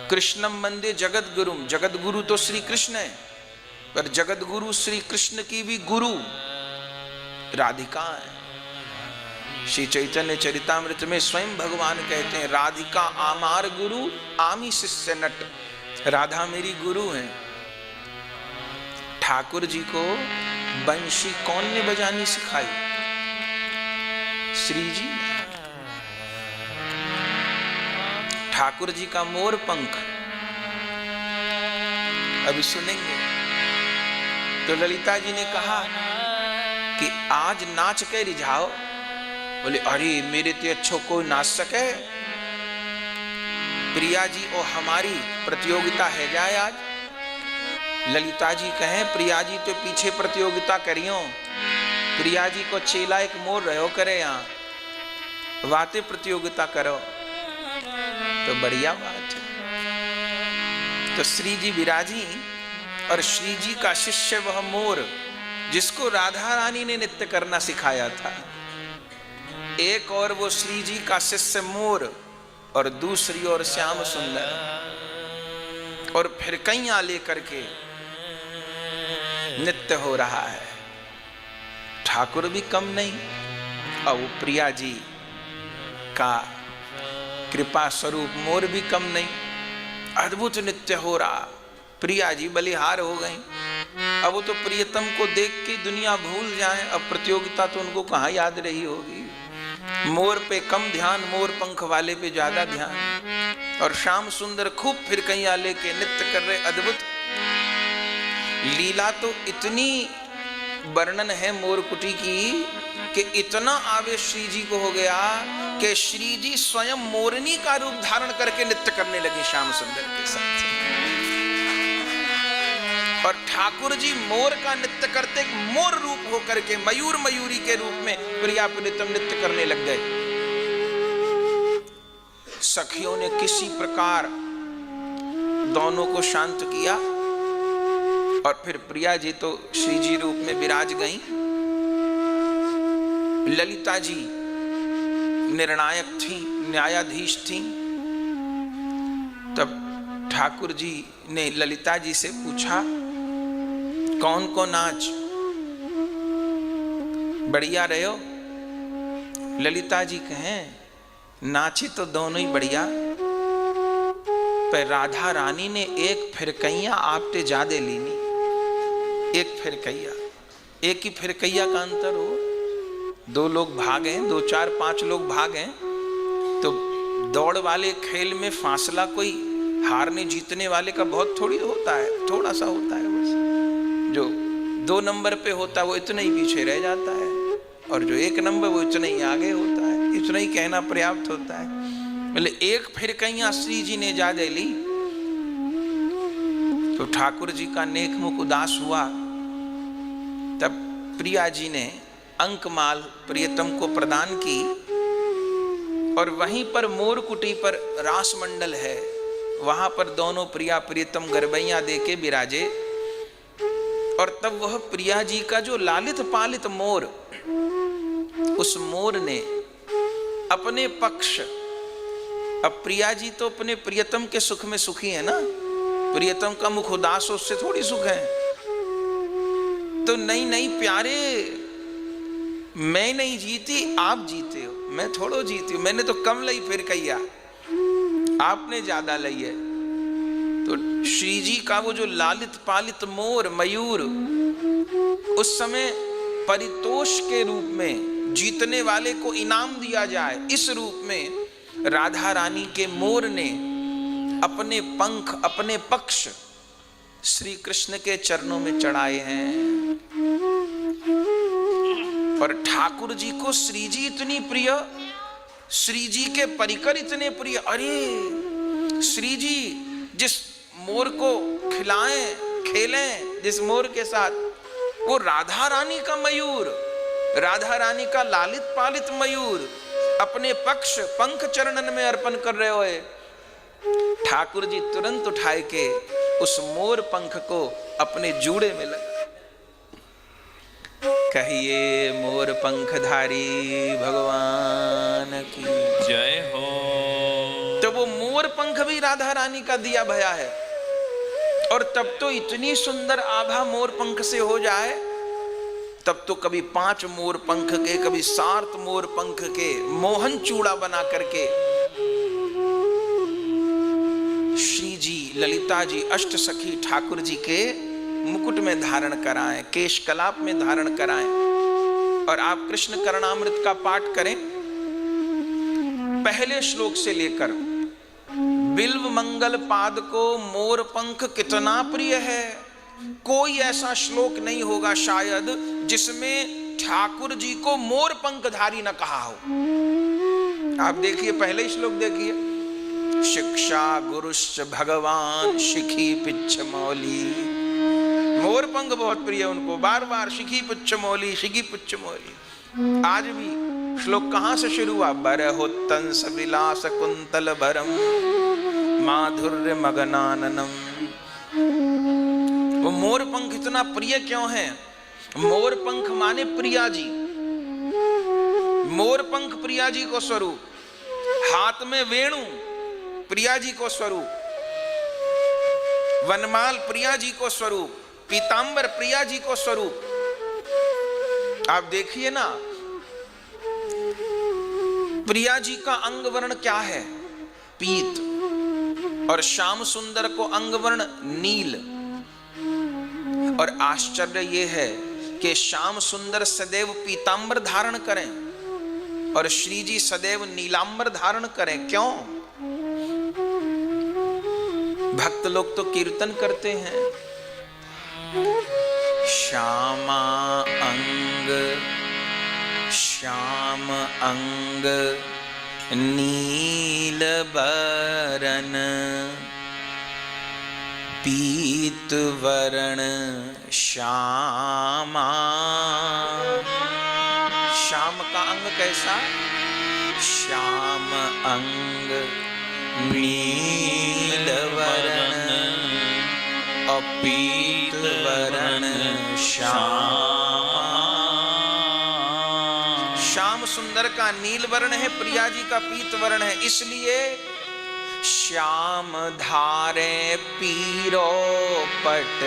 कृष्णम वंदे जगत गुरुम, जगत गुरु तो श्री कृष्ण है, पर जगत गुरु श्री कृष्ण की भी गुरु राधिका है। श्री चैतन्य चरितामृत में स्वयं भगवान कहते हैं, राधिका आमार गुरु आमी शिष्य नट। राधा मेरी गुरु है। ठाकुर जी को बंशी कौन ने बजानी सिखाई? श्री जी। ठाकुर जी का मोर पंख अभी सुनेंगे। तो ललिता जी ने कहा कि आज नाच के रिझाओ। बोले अरे मेरे ते अच्छो कोई नाच सके? प्रिया जी और हमारी प्रतियोगिता है जाए आज। ललिता जी कहें प्रिया जी तो पीछे प्रतियोगिता करियो, प्रिया जी को चेला एक मोर रहो करे, यहाँ वाते प्रतियोगिता करो तो बढ़िया बात है। तो श्री जी विराजी और श्री जी का शिष्य वह मोर जिसको राधा रानी ने नृत्य करना सिखाया था। एक और वो श्री जी का शिष्य मोर और दूसरी ओर श्याम सुंदर, और फिर कैया लेकर के नृत्य हो रहा है। ठाकुर भी कम नहीं और वो प्रिया जी का कृपा स्वरूप मोर भी कम नहीं। अद्भुत नृत्य हो रहा। प्रिया जी बलिहार हो गई। अब वो तो प्रियतम को देख के दुनिया भूल जाए, अब प्रतियोगिता तो उनको कहाँ याद रही होगी। मोर पे कम ध्यान, मोर पंख वाले पे ज्यादा ध्यान। और श्याम सुंदर खूब फिर कैया लेके नृत्य कर रहे। अद्भुत लीला तो इतनी वर्णन है मोर कुटी की कि इतना आवेश श्री जी को हो गया कि श्री जी स्वयं मोरनी का रूप धारण करके नृत्य करने लगे श्याम सुंदर के साथ। और ठाकुर जी मोर का नृत्य करते मोर रूप होकर के मयूर मयूरी के रूप में प्रिया प्रीतम नृत्य करने लग गए। सखियों ने किसी प्रकार दोनों को शांत किया और फिर प्रिया जी तो श्री जी रूप में विराज गईं। ललिता जी निर्णायक थी, न्यायाधीश थी। तब ठाकुर जी ने ललिता जी से पूछा कौन को नाच बढ़िया रहे हो? ललिता जी कहें नाची तो दोनों ही बढ़िया, पर राधा रानी ने एक फिरकैया आपते ज्यादा लीनी। एक फिरकैया, एक ही फिरकैया का अंतर हो। दो लोग भागे, 2 4 5 लोग भागे तो दौड़ वाले खेल में फासला कोई हारने जीतने वाले का बहुत थोड़ी होता है, थोड़ा सा होता है बस। जो 2 नंबर पे होता है वो इतना ही पीछे रह जाता है, और जो 1 नंबर वो इतना ही आगे होता है। इतना ही कहना पर्याप्त होता है। बोले एक फिरकैया श्री जी ने ज्यादा ली तो ठाकुर जी का नेक मुख उदास हुआ। तब प्रिया जी ने अंकमाल प्रियतम को प्रदान की और वहीं पर मोर कुटी पर रास मंडल है, वहां पर दोनों प्रिया प्रियतम गरबैया देके विराजे। और तब वह प्रिया जी का जो लालित पालित मोर, उस मोर ने अपने पक्ष, अब प्रिया जी तो अपने प्रियतम के सुख में सुखी है ना, प्रियतम का मुख उदास हो उससे थोड़ी सुख है। तो नहीं नहीं प्यारे, मैं नहीं जीती, आप जीते हो, मैं थोड़ो जीती हूं, मैंने तो कम लई फिर कैया, आपने ज्यादा लई है। तो श्री जी का वो जो लालित पालित मोर मयूर उस समय परितोष के रूप में जीतने वाले को इनाम दिया जाए, इस रूप में राधा रानी के मोर ने अपने पंख अपने पक्ष श्री कृष्ण के चरणों में चढ़ाए हैं। और ठाकुर जी को श्री जी इतनी प्रिय, श्री जी के परिकर इतने प्रिय। अरे श्री जी जिस मोर को खिलाएं खेलें, जिस मोर के साथ, वो राधा रानी का मयूर, राधा रानी का लालित पालित मयूर अपने पक्ष पंख चरणन में अर्पण कर रहे होए, ठाकुर जी तुरंत उठाए के उस मोर पंख को अपने जूड़े में लगा। कहिए मोर पंखधारी भगवान की जय हो। तो वो मोर पंख भी राधा रानी का दिया भया है। और तब तो इतनी सुंदर आभा मोर पंख से हो जाए, तब तो कभी 5 मोर पंख के, कभी 7 मोर पंख के मोहन चूड़ा बना करके श्री जी ललिता जी अष्ट सखी ठाकुर जी के मुकुट में धारण कराएं, केश कलाप में धारण कराएं। और आप कृष्ण करणामृत का पाठ करें, पहले श्लोक से लेकर बिल्व मंगल पाद को मोर पंख कितना प्रिय है। कोई ऐसा श्लोक नहीं होगा शायद जिसमें ठाकुर जी को मोर पंखधारी न कहा हो। आप देखिए पहले ही श्लोक देखिए, शिक्षा गुरुश्च भगवान शिखी पिच्छ मौली। मोर पंख बहुत प्रिय उनको, बार बार शिखी पुच्छ मौली, शिखी पुच्छ मौली। आज भी श्लोक कहां से शुरू हुआ, बरहोत्तंस विलास कुंतल भरम माधुर्य मगनाननम। वो मोर पंख इतना प्रिय क्यों है? मोर पंख माने प्रिया जी, मोर पंख प्रिया जी को स्वरूप, हाथ में वेणु प्रिया जी को स्वरूप, वनमाल प्रिया जी को स्वरूप, पीतांबर प्रिया जी को स्वरूप। आप देखिए ना, प्रिया जी का अंग वर्ण क्या है? पीत। और श्याम सुंदर को अंग वर्ण नील। और आश्चर्य यह है कि श्याम सुंदर सदैव पीतांबर धारण करें और श्री जी सदैव नीलांबर धारण करें। क्यों? भक्त लोग तो कीर्तन करते हैं, श्यामा अंग श्याम अंग नील बरन पीत वरण श्यामा। श्याम का अंग कैसा? श्याम अंग नील वरण अपीत वरण श्यामा। श्याम सुंदर का नील वर्ण है, प्रिया जी का पीत वर्ण है, इसलिए श्याम धारे पीरो पट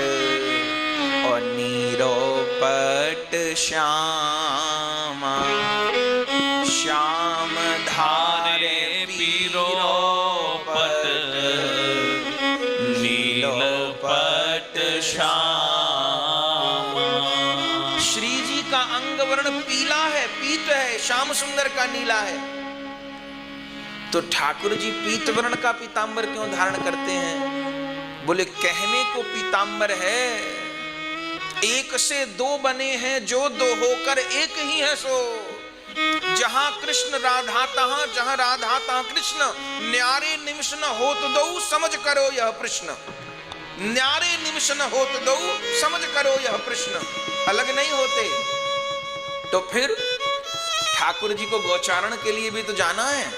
और नीरो पट श्यामा। श्याम धारे पीरो पट नीलो पट श्यामा। श्री जी का अंग वर्ण पीला है, पीत है, श्याम सुंदर का नीला है। तो ठाकुर जी पीत वर्ण का पीतांबर क्यों धारण करते हैं? बोले कहने को पीतांबर है, एक से दो बने हैं, जो दो होकर एक ही है सो। जहां कृष्ण राधा तहां, जहां राधा तहां कृष्ण। न्यारे निमिष न होत दो, समझ करो यह प्रश्न। न्यारे निमिष न होत दो, समझ करो यह प्रश्न। अलग नहीं होते। तो फिर ठाकुर जी को गौचारण के लिए भी तो जाना है,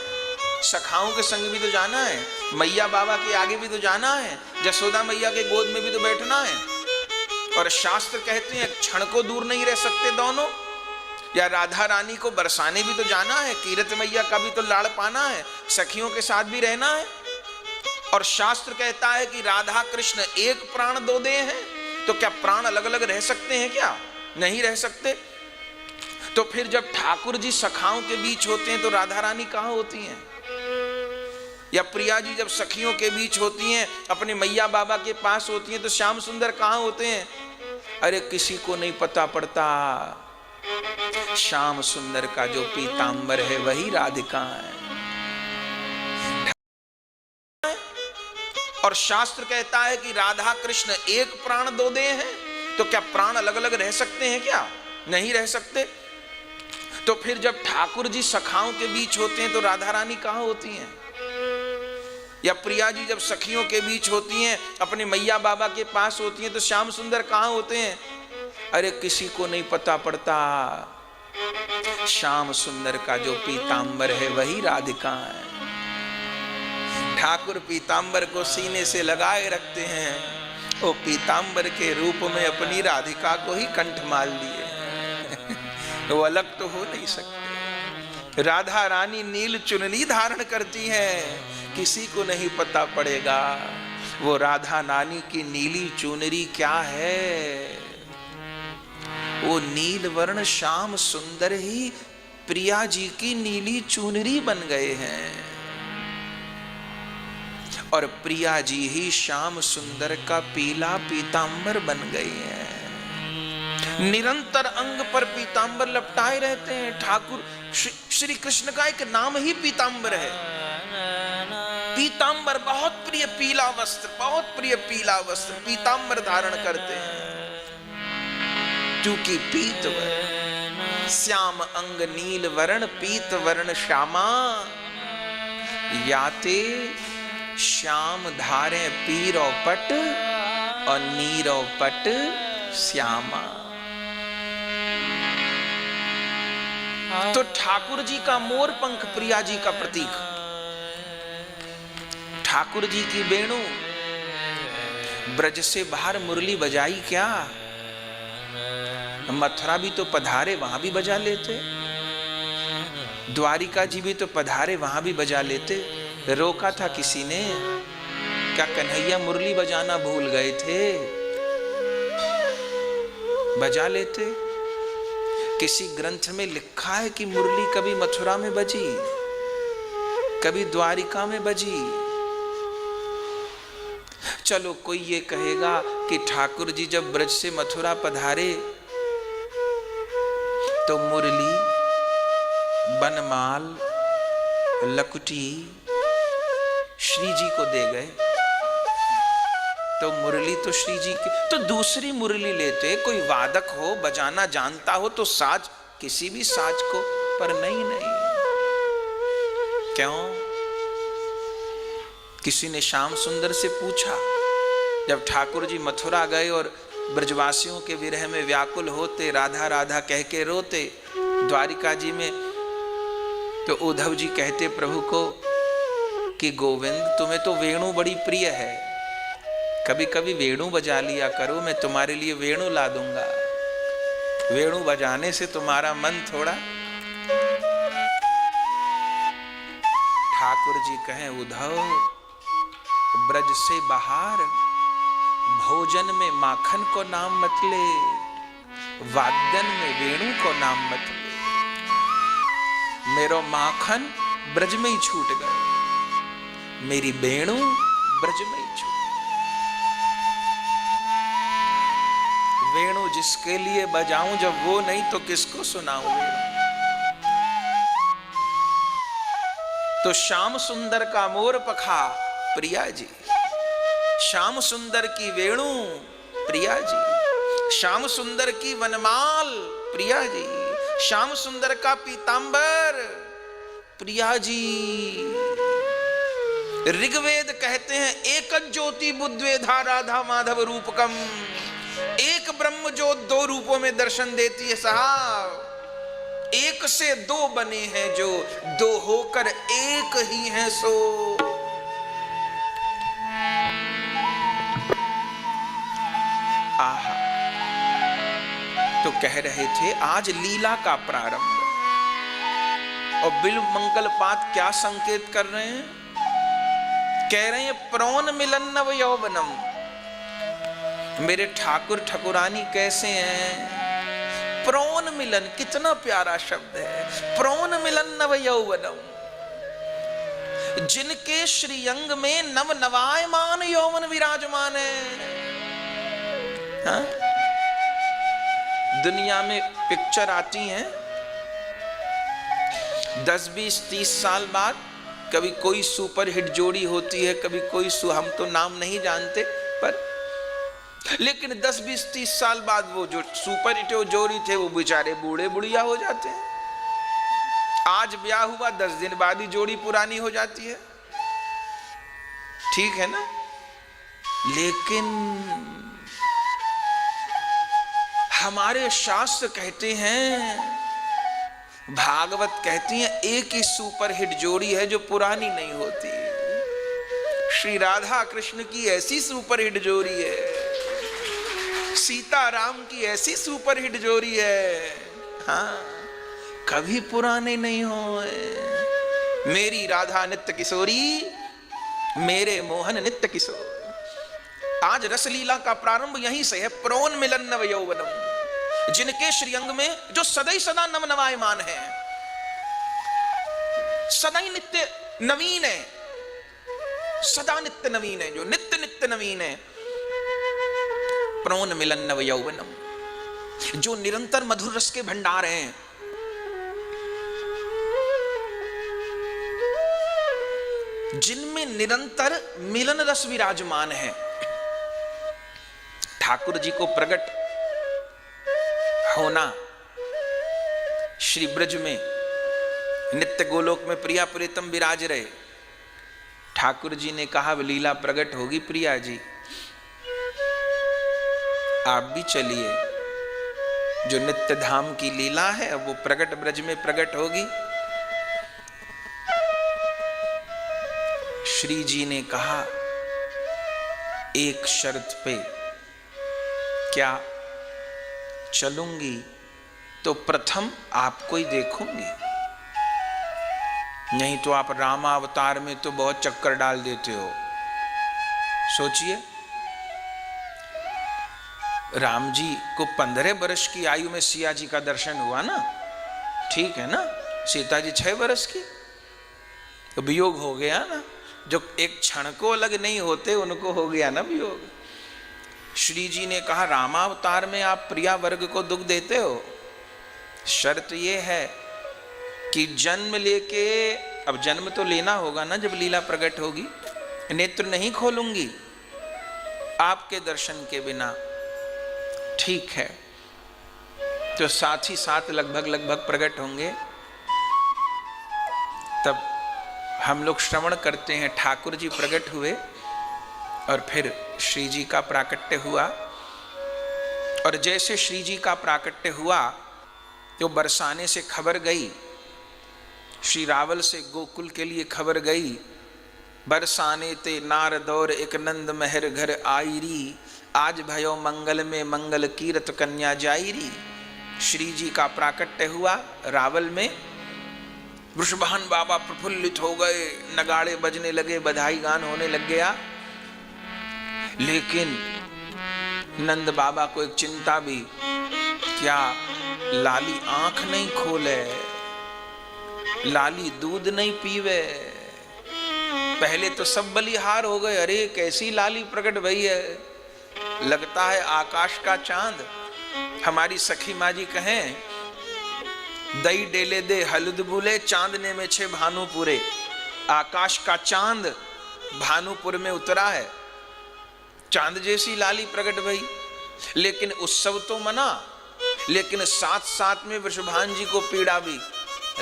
सखाओं के संग भी तो जाना है, मैया बाबा के आगे भी तो जाना है, जसोदा मैया के गोद में भी तो बैठना है। और शास्त्र कहते हैं क्षण को दूर नहीं रह सकते दोनों। या राधा रानी को बरसाने भी तो जाना है, कीरत मैया का भी तो लाड़ पाना है, सखियों के साथ भी रहना है। और शास्त्र कहता है कि राधा कृष्ण एक प्राण दो देह हैं, तो क्या प्राण अलग अलग रह सकते हैं क्या? नहीं रह सकते। तो फिर जब ठाकुर जी सखाओं के बीच होते हैं तो राधा रानी कहां होती हैं? या प्रिया जी जब सखियों के बीच होती हैं, अपने मैया बाबा के पास होती हैं, तो श्याम सुंदर कहां होते हैं? अरे किसी को नहीं पता पड़ता। श्याम सुंदर का जो पीतांबर है वही राधिका है। और शास्त्र कहता है कि राधा कृष्ण एक प्राण दो देह हैं, तो क्या प्राण अलग अलग रह सकते हैं क्या? नहीं रह सकते। तो फिर जब ठाकुर जी सखाओं के बीच होते हैं तो राधा रानी कहां होती हैं? या प्रिया जी जब सखियों के बीच होती हैं, अपने मैया बाबा के पास होती हैं, तो श्याम सुंदर कहां होते हैं? अरे किसी को नहीं पता पड़ता। श्याम सुंदर का जो पीतांबर है वही राधिका है। ठाकुर पीतांबर को सीने से लगाए रखते हैं, वो पीतांबर के रूप में अपनी राधिका को ही कंठ माल लिए। वो अलग तो हो नहीं सकते। राधा रानी नील चुनरी धारण करती हैं, किसी को नहीं पता पड़ेगा वो राधा रानी की नीली चुनरी क्या है। वो नील वर्ण श्याम सुंदर ही प्रिया जी की नीली चुनरी बन गए हैं, और प्रिया जी ही श्याम सुंदर का पीला पीतांबर बन गई हैं। निरंतर अंग पर पीतांबर लपटाए रहते हैं। ठाकुर श्री कृष्ण का एक नाम ही पीतांबर है। पीतांबर बहुत प्रिय पीला वस्त्र, बहुत प्रिय पीला वस्त्र पीतांबर धारण करते हैं, क्योंकि पीत वर्ण श्याम अंग नील वर्ण पीत वर्ण श्यामा, याते श्याम धारे पीरो पट और नीरो पट श्यामा। तो ठाकुर जी का मोर पंख प्रिया जी का प्रतीक। ठाकुर जी की वेणु ब्रज से बाहर मुरली बजाई क्या? मथुरा भी तो पधारे, वहां भी बजा लेते। द्वारिका जी भी तो पधारे, वहां भी बजा लेते। रोका था किसी ने? क्या कन्हैया मुरली बजाना भूल गए थे? बजा लेते। किसी ग्रंथ में लिखा है कि मुरली कभी मथुरा में बजी, कभी द्वारिका में बजी। चलो कोई ये कहेगा कि ठाकुर जी जब ब्रज से मथुरा पधारे तो मुरली बनमाल लकुटी श्री जी को दे गए, तो मुरली तो श्री जी की, तो दूसरी मुरली लेते। कोई वादक हो, बजाना जानता हो तो साज, किसी भी साज को, पर नहीं। क्यों? किसी ने श्याम सुंदर से पूछा, जब ठाकुर जी मथुरा गए और ब्रजवासियों के विरह में व्याकुल होते, राधा राधा कह के रोते द्वारिका जी में, तो उद्धव जी कहते प्रभु को कि गोविंद तुम्हें तो वेणु बड़ी प्रिय है, कभी कभी वेणु बजा लिया करो, मैं तुम्हारे लिए वेणु ला दूंगा। वेणु बजाने से तुम्हारा मन थोड़ा। ठाकुर जी कहें उद्धव, ब्रज से बाहर भोजन में माखन को नाम मत ले, वाद्यन में वेणु को नाम मत ले। मेरो माखन ब्रज में ही छूट गए, मेरी वेणु ब्रज में ही छूट। वेणु जिसके लिए बजाऊं जब वो नहीं तो किसको सुनाऊं वेणु। तो श्याम सुंदर का मोर पखा प्रिया जी, श्याम सुंदर की वेणु प्रिया जी, श्याम सुंदर की वनमाल प्रिया जी, श्याम सुंदर का पीतांबर प्रिया जी। ऋग्वेद कहते हैं एक ज्योति बुद्वेधा राधा माधव रूपकम, एक ब्रह्म जो दो रूपों में दर्शन देती है साहब। एक से दो बने हैं जो, दो होकर एक ही है सो। आहा, तो कह रहे थे आज लीला का प्रारंभ, और बिल्व मंगल पात क्या संकेत कर रहे हैं कह रहे हैं प्रौन मिलन नव यौवनम। मेरे ठाकुर ठकुरानी कैसे हैं? प्रौन मिलन, कितना प्यारा शब्द है। प्रौन मिलन नव यौवनम, जिनके श्रीअंग में नव नवायमान यौवन विराजमान है। हाँ? दुनिया में पिक्चर आती हैं 10, 20, 30 साल बाद, कभी कोई सुपर हिट जोड़ी होती है, कभी कोई हम तो नाम नहीं जानते, पर लेकिन 10, 20, 30 साल बाद वो जो सुपर हिट जोड़ी थे वो बेचारे बूढ़े बुढ़िया हो जाते हैं। आज ब्याह हुआ 10 दिन बाद ही जोड़ी पुरानी हो जाती है। ठीक है ना? लेकिन हमारे शास्त्र कहते हैं, भागवत कहती है, एक ही सुपर हिट जोड़ी है जो पुरानी नहीं होती। श्री राधा कृष्ण की ऐसी सुपर हिट जोड़ी है, सीता राम की ऐसी सुपर हिट जोड़ी है, हाँ, कभी पुराने नहीं हो। मेरी राधा नित्य किशोरी, मेरे मोहन नित्य किशोर। आज रसलीला का प्रारंभ यहीं से है। प्रौन मिलन नव यौवनम, जिनके श्रीअंग में जो सदैव सदा नव नवायमान है, सदैव नित्य नवीन है, सदा नित्य नवीन है, जो नित्य नित्य नवीन है। प्रौन मिलन नव यौवनम, जो निरंतर मधुर रस के भंडार हैं। जिनमें निरंतर मिलन रस विराजमान है। ठाकुर जी को प्रकट होना श्री ब्रज में, नित्य गोलोक में प्रिया प्रीतम विराज रहे। ठाकुर जी ने कहा लीला प्रकट होगी प्रिया जी, आप भी चलिए। जो नित्य धाम की लीला है वो प्रकट ब्रज में प्रकट होगी। श्री जी ने कहा एक शर्त पे, क्या? चलूंगी तो प्रथम आपको ही देखूंगी, नहीं तो आप रामावतार में तो बहुत चक्कर डाल देते हो। सोचिए, राम जी को 15 वर्ष की आयु में सिया जी का दर्शन हुआ ना, ठीक है ना? सीता जी 6 वर्ष की, तो वियोग हो गया ना। जो एक क्षण को अलग नहीं होते उनको हो गया ना वियोग। श्री जी ने कहा रामावतार में आप प्रिया वर्ग को दुख देते हो, शर्त ये है कि जन्म लेके, अब जन्म तो लेना होगा ना जब लीला प्रकट होगी, नेत्र नहीं खोलूंगी आपके दर्शन के बिना। ठीक है, तो साथ ही साथ लगभग प्रकट होंगे। तब हम लोग श्रवण करते हैं, ठाकुर जी प्रकट हुए और फिर श्री जी का प्राकट्य हुआ। और जैसे श्री जी का प्राकट्य हुआ तो बरसाने से खबर गई, श्री रावल से गोकुल के लिए खबर गई, बरसाने ते नारदौर एक नंद महर घर आईरी, आज भयो मंगल में मंगल कीरत कन्या जाईरी। श्री जी का प्राकट्य हुआ रावल में, वृषभान बाबा प्रफुल्लित हो गए, नगाड़े बजने लगे, बधाई गान होने लग गया। लेकिन नंद बाबा को एक चिंता भी, क्या लाली आंख नहीं खोले, लाली दूध नहीं पीवे। पहले तो सब बलिहार हो गए, अरे कैसी लाली प्रकट भई है, लगता है आकाश का चांद। हमारी सखी माँ जी कहें, दई डेले दे हलुद बुले, चांदने में 6 भानुपुरे। आकाश का चांद भानुपुर में उतरा है, चांद जैसी लाली प्रकट भई। लेकिन उत्सव तो मना, लेकिन साथ साथ में वृषभान जी को पीड़ा भी,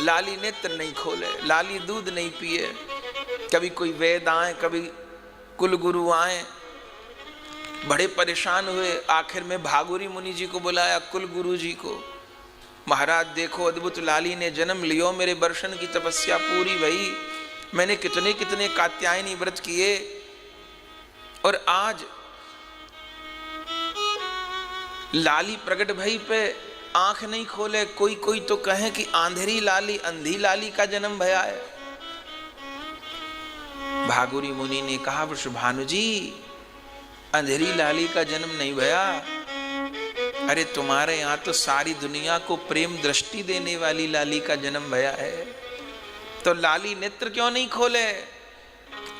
लाली नेत्र नहीं खोले, लाली दूध नहीं पिए। कभी कोई वेद आए, कभी कुल गुरु आए, बड़े परेशान हुए। आखिर में भागुरी मुनि जी को बुलाया, कुल गुरु जी को, महाराज देखो अद्भुत लाली ने जन्म लियो, मेरे दर्शन की तपस्या पूरी भई, मैंने कितने कितने कात्यायनी व्रत किए और आज लाली प्रकट भई पे आंख नहीं खोले। कोई कोई तो कहे कि आंधेरी लाली, अंधी लाली का जन्म भया है। भागुरी मुनि ने कहा, वृषभानु जी, अंधेरी लाली का जन्म नहीं भया। अरे तुम्हारे यहाँ तो सारी दुनिया को प्रेम दृष्टि देने वाली लाली का जन्म भया है, तो लाली नेत्र क्यों नहीं खोले?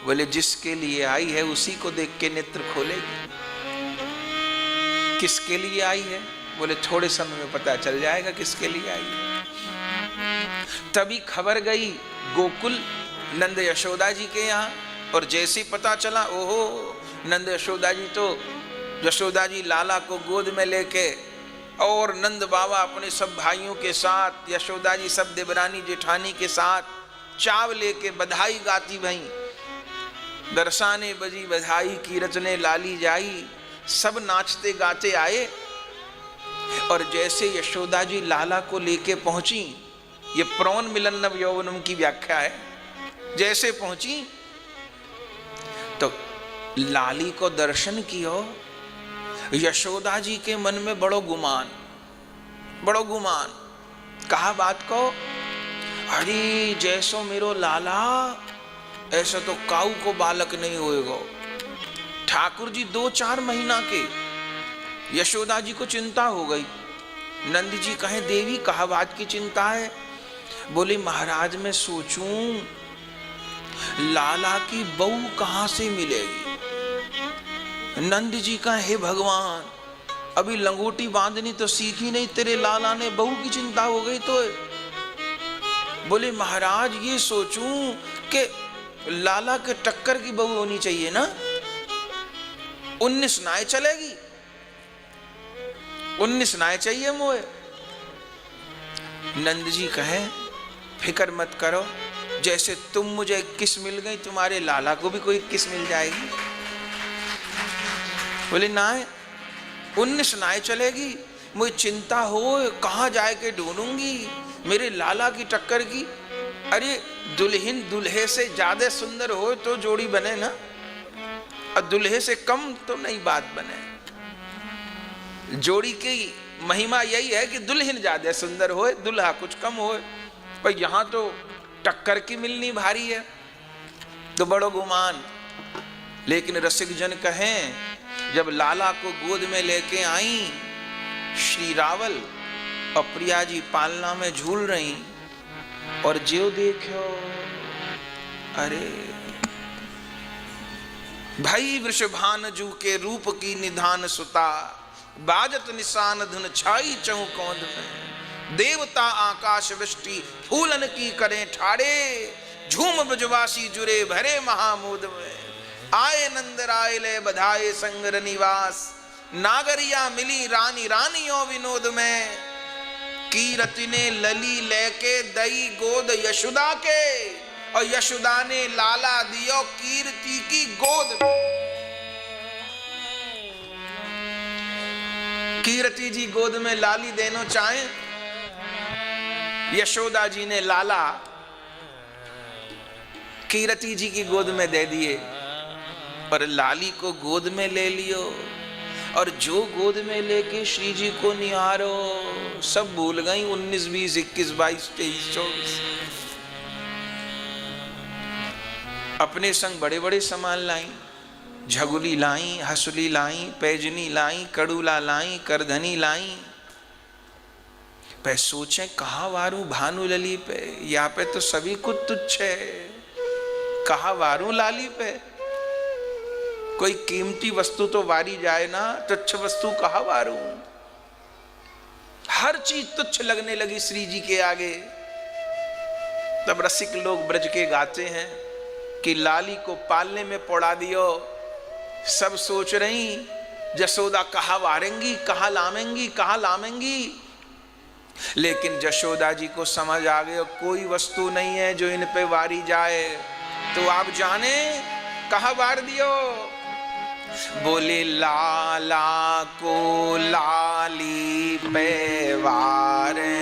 बोले जिसके लिए आई है उसी को देख के नेत्र खोलेगी। किसके लिए आई है? बोले थोड़े समय में पता चल जाएगा किसके लिए आई है। तभी खबर गई गोकुल नंद यशोदा जी के यहाँ, और जैसे पता चला, ओहो नंद यशोदा जी तो यशोदा जी लाला को गोद में लेके और नंद बाबा अपने सब भाइयों के साथ, यशोदा जी सब देवरानी जेठानी के साथ चाव लेके बधाई गाती भई। दरसाने बजी बधाई की रचने लाली जाई, सब नाचते गाते आए। और जैसे यशोदा जी लाला को लेके पहुंची, ये प्रौन मिलन नव यौवनम की व्याख्या है, जैसे पहुंची तो लाली को दर्शन कियो। यशोदा जी के मन में बड़ो गुमान। कहा बात को, अरे जैसो मेरो लाला ऐसा तो काऊ को बालक नहीं होएगा। ठाकुर जी 2-4 महीना के। यशोदा जी को चिंता हो गई। नंद जी कहे, देवी कहा बात की चिंता है? बोले महाराज मैं सोचूं लाला की बहू कहां से मिलेगी। नंद जी का, हे भगवान, अभी लंगोटी बांधनी तो सीखी नहीं, तेरे लाला ने बहू की चिंता हो गई तो। बोले महाराज ये सोचूं कि लाला के टक्कर की बहू होनी चाहिए ना, 19 नाय चलेगी, 19 नाय चाहिए मोए। नंद जी कहे, फिक्र मत करो, जैसे तुम मुझे 21 मिल गई, तुम्हारे लाला को भी कोई 21 मिल जाएगी। बोले नाय 19 नाय चलेगी, मुझे चिंता हो कहाँ जाए के ढूंढूंगी मेरे लाला की टक्कर की। अरे दुल्हन दुल्हे से ज्यादा सुंदर हो तो जोड़ी बने ना, और दुल्हे से कम तो नहीं बात बने। जोड़ी की महिमा यही है कि दुल्हन ज्यादा सुंदर हो, दुल्हा कुछ कम हो, पर यहां तो टक्कर की मिलनी भारी है, तो बड़ो गुमान। लेकिन रसिक जन कहें, जब लाला को गोद में लेके आई श्री रावल और प्रिया जी पालना में झूल रही, और जो देखो, अरे भाई वृषभानजू के रूप की निधान सुता, बाजत निशान धुन छाई चौकोंद में। देवता आकाश वृष्टि फूलन की करें ठाड़े, झूम ब्रजवासी जुरे भरे महामोद में। आए नंद राय ले बधाए संग निवास, नागरिया मिली रानी रानियों विनोद में। कीरति ने लली लेके दई गोद यशोदा के, और यशोदा ने लाला दियो कीर्ति की गोद। कीर्ति जी गोद में लाली देनो चाहे, यशोदा जी ने लाला कीर्ति जी की गोद में दे दिए, पर लाली को गोद में ले लियो। और जो गोद में लेके श्री जी को निहारो, सब भूल गई 19, 20, 21, 22, 23, 24। अपने संग बड़े बड़े सामान लाई, झगुली लाई, हसुली लाई, पैजनी लाई, कड़ूला लाई, करधनी लाई। पे सोचे कहा वारू भानु लली पे, यहाँ पे तो सभी कुछ तुच्छ है, कहा वारू लाली पे। कोई कीमती वस्तु तो वारी जाए ना, तुच्छ वस्तु कहा वारू। हर चीज तुच्छ लगने लगी श्री जी के आगे। तब रसिक लोग ब्रज के गाते हैं कि लाली को पालने में पड़ा दियो। सब सोच रही जशोदा कहा वारेंगी, कहा लामेंगी, कहा लामेंगी। लेकिन जशोदा जी को समझ आ गया कोई वस्तु नहीं है जो इन पे वारी जाए, तो आप जाने कहा वार दियो। बोले लाला को लाली पे वारे,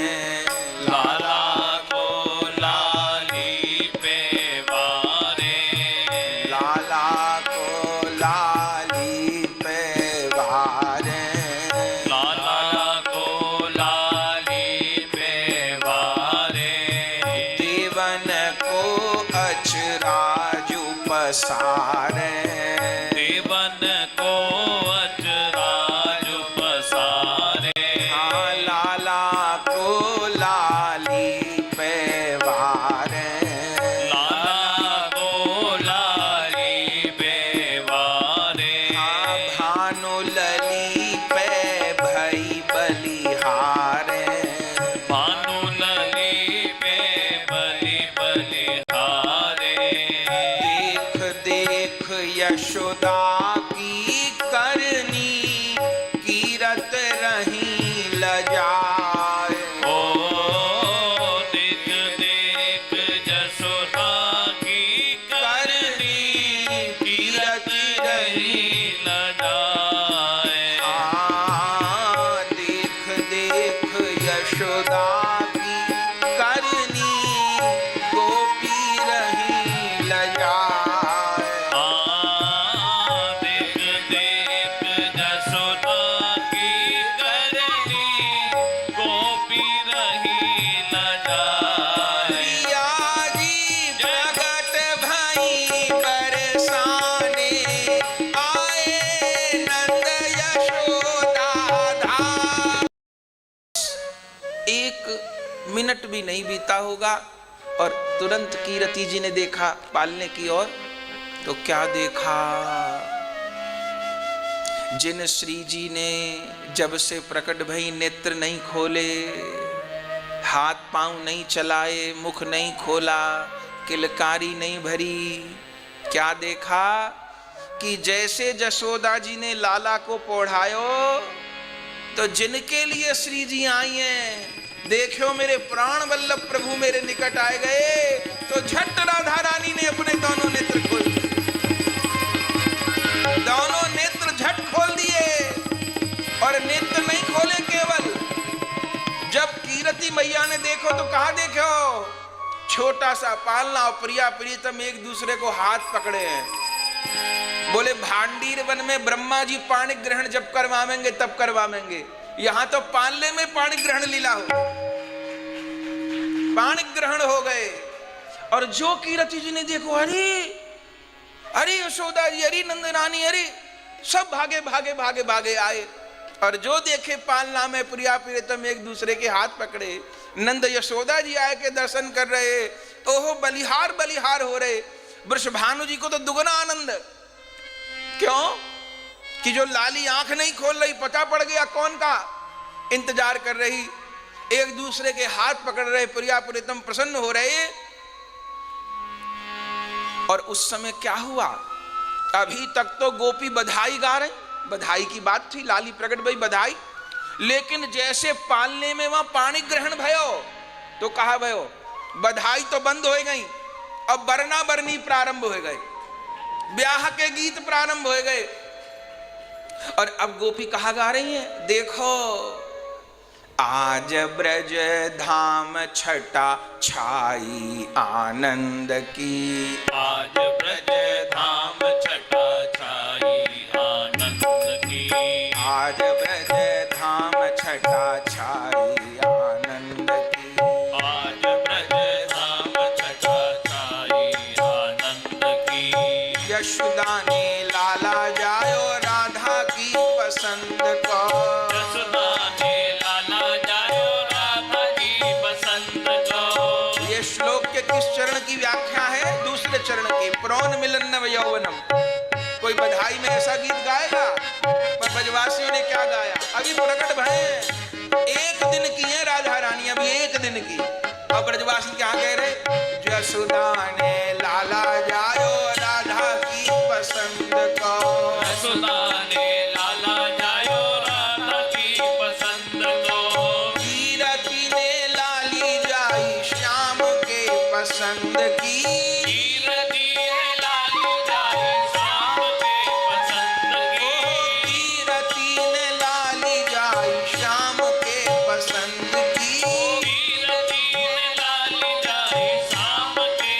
लाला को लाली पे वारे, लाला को लाली पे वारे, लाला को लाली पे वारे। देवन को अचराजू पर पसारे। देवन को अचराज पसारे। हाँ लाला को लाली पे वारे। लाला को लाली पे वारे। हाँ भानु लली पे भई बलिहारे। भानु लली पे बलि बलिहारे। देख देख यशोदा की करनी कीरत रही लजाए। ओ देख देख जसोदा की करनी कीरत रही लजाए। देख देख यशोदा की करनी गोपी रही लजाए। देख देख जसोदा की करनी गोपी रही लजाए। पिया जी प्रगट भई बरसाने आए नंद यशोदा धाम। 1 मिनट भी नहीं बीता होगा और तुरंत कीरति जी ने देखा पालने की ओर। तो क्या देखा? जिन श्री जी ने जब से प्रकट भई नेत्र नहीं खोले, हाथ पांव नहीं चलाए, मुख नहीं खोला, किलकारी नहीं भरी, क्या देखा कि जैसे जसोदा जी ने लाला को पोढ़ायो तो जिनके लिए श्री जी आई हैं, देखो मेरे प्राण वल्लभ प्रभु मेरे निकट आए गए, तो झट राधा रानी ने अपने दोनों नेत्र खोल दिए। दोनों नेत्र झट खोल दिए। और नेत्र नहीं खोले केवल, जब कीरति मैया ने देखो तो कहा देखो, छोटा सा पालना और प्रिया प्रीतम एक दूसरे को हाथ पकड़े हैं। बोले भांडीर वन में ब्रह्मा जी पाणी ग्रहण जब करवाएंगे तब करवाएंगे, यहां तो पालने में पाणी ग्रहण लीला हो, पाणी ग्रहण हो गए। और जो कीरति जी ने देखो, अरे अरे यशोदा जी, अरे नंद रानी, अरे सब भागे भागे भागे भागे आए। और जो देखे पालना में प्रिया प्रीतम एक दूसरे के हाथ पकड़े, नंद यशोदा जी आए के दर्शन कर रहे, ओहो बलिहार बलिहार हो रहे। वृषभानु जी को तो दुगना आनंद। क्यों? कि जो लाली आंख नहीं खोल रही, पता पड़ गया कौन का इंतजार कर रही, एक दूसरे के हाथ पकड़ रहे, प्रिया प्रीतम प्रसन्न हो रहे। और उस समय क्या हुआ? अभी तक तो गोपी बधाई गा रहे, बधाई की बात थी, लाली प्रकट भई बधाई। लेकिन जैसे पालने में वहां पाणी ग्रहण भयो तो कहा भयो, बधाई तो बंद हो गई, अब बरना बरनी प्रारंभ हो गए, ब्याह के गीत प्रारंभ हो गए। और अब गोपी कहा गा रही हैं, देखो आज ब्रज धाम छटा छाई आनंद की। आज ब्रज धाम छटा छाई आनंद की। आज ब्रज धाम छटा छाई आनंद की। आज ब्रज धाम छटा छाई आनंद की। यशोदा ने लाला जायो राधा की पसंद को। यशोदा ने लाला जायो राधा की पसंद को। ये श्लोक के किस चरण की व्याख्या है? दूसरे चरण की। प्रौन मिलन नव यौवनम। कोई बधाई में ऐसा गीत गाएगा? पर ब्रजवासियों ने क्या गाया? अभी प्रकट भये, एक दिन की है राधा रानी, अभी एक दिन की। और ब्रजवासी क्या कह रहे? यशोदा ने लाला जायो राधा की पसंद को। यशोदा ने लाला जायो राधा की पसंद को। कीरति ने लाली जाई श्याम के पसंद की। कीरति ने लाली जाई श्याम के पसंद की। कीरति ने लाली जाई श्याम के पसंद की। कीरति ने लाली जाई श्याम के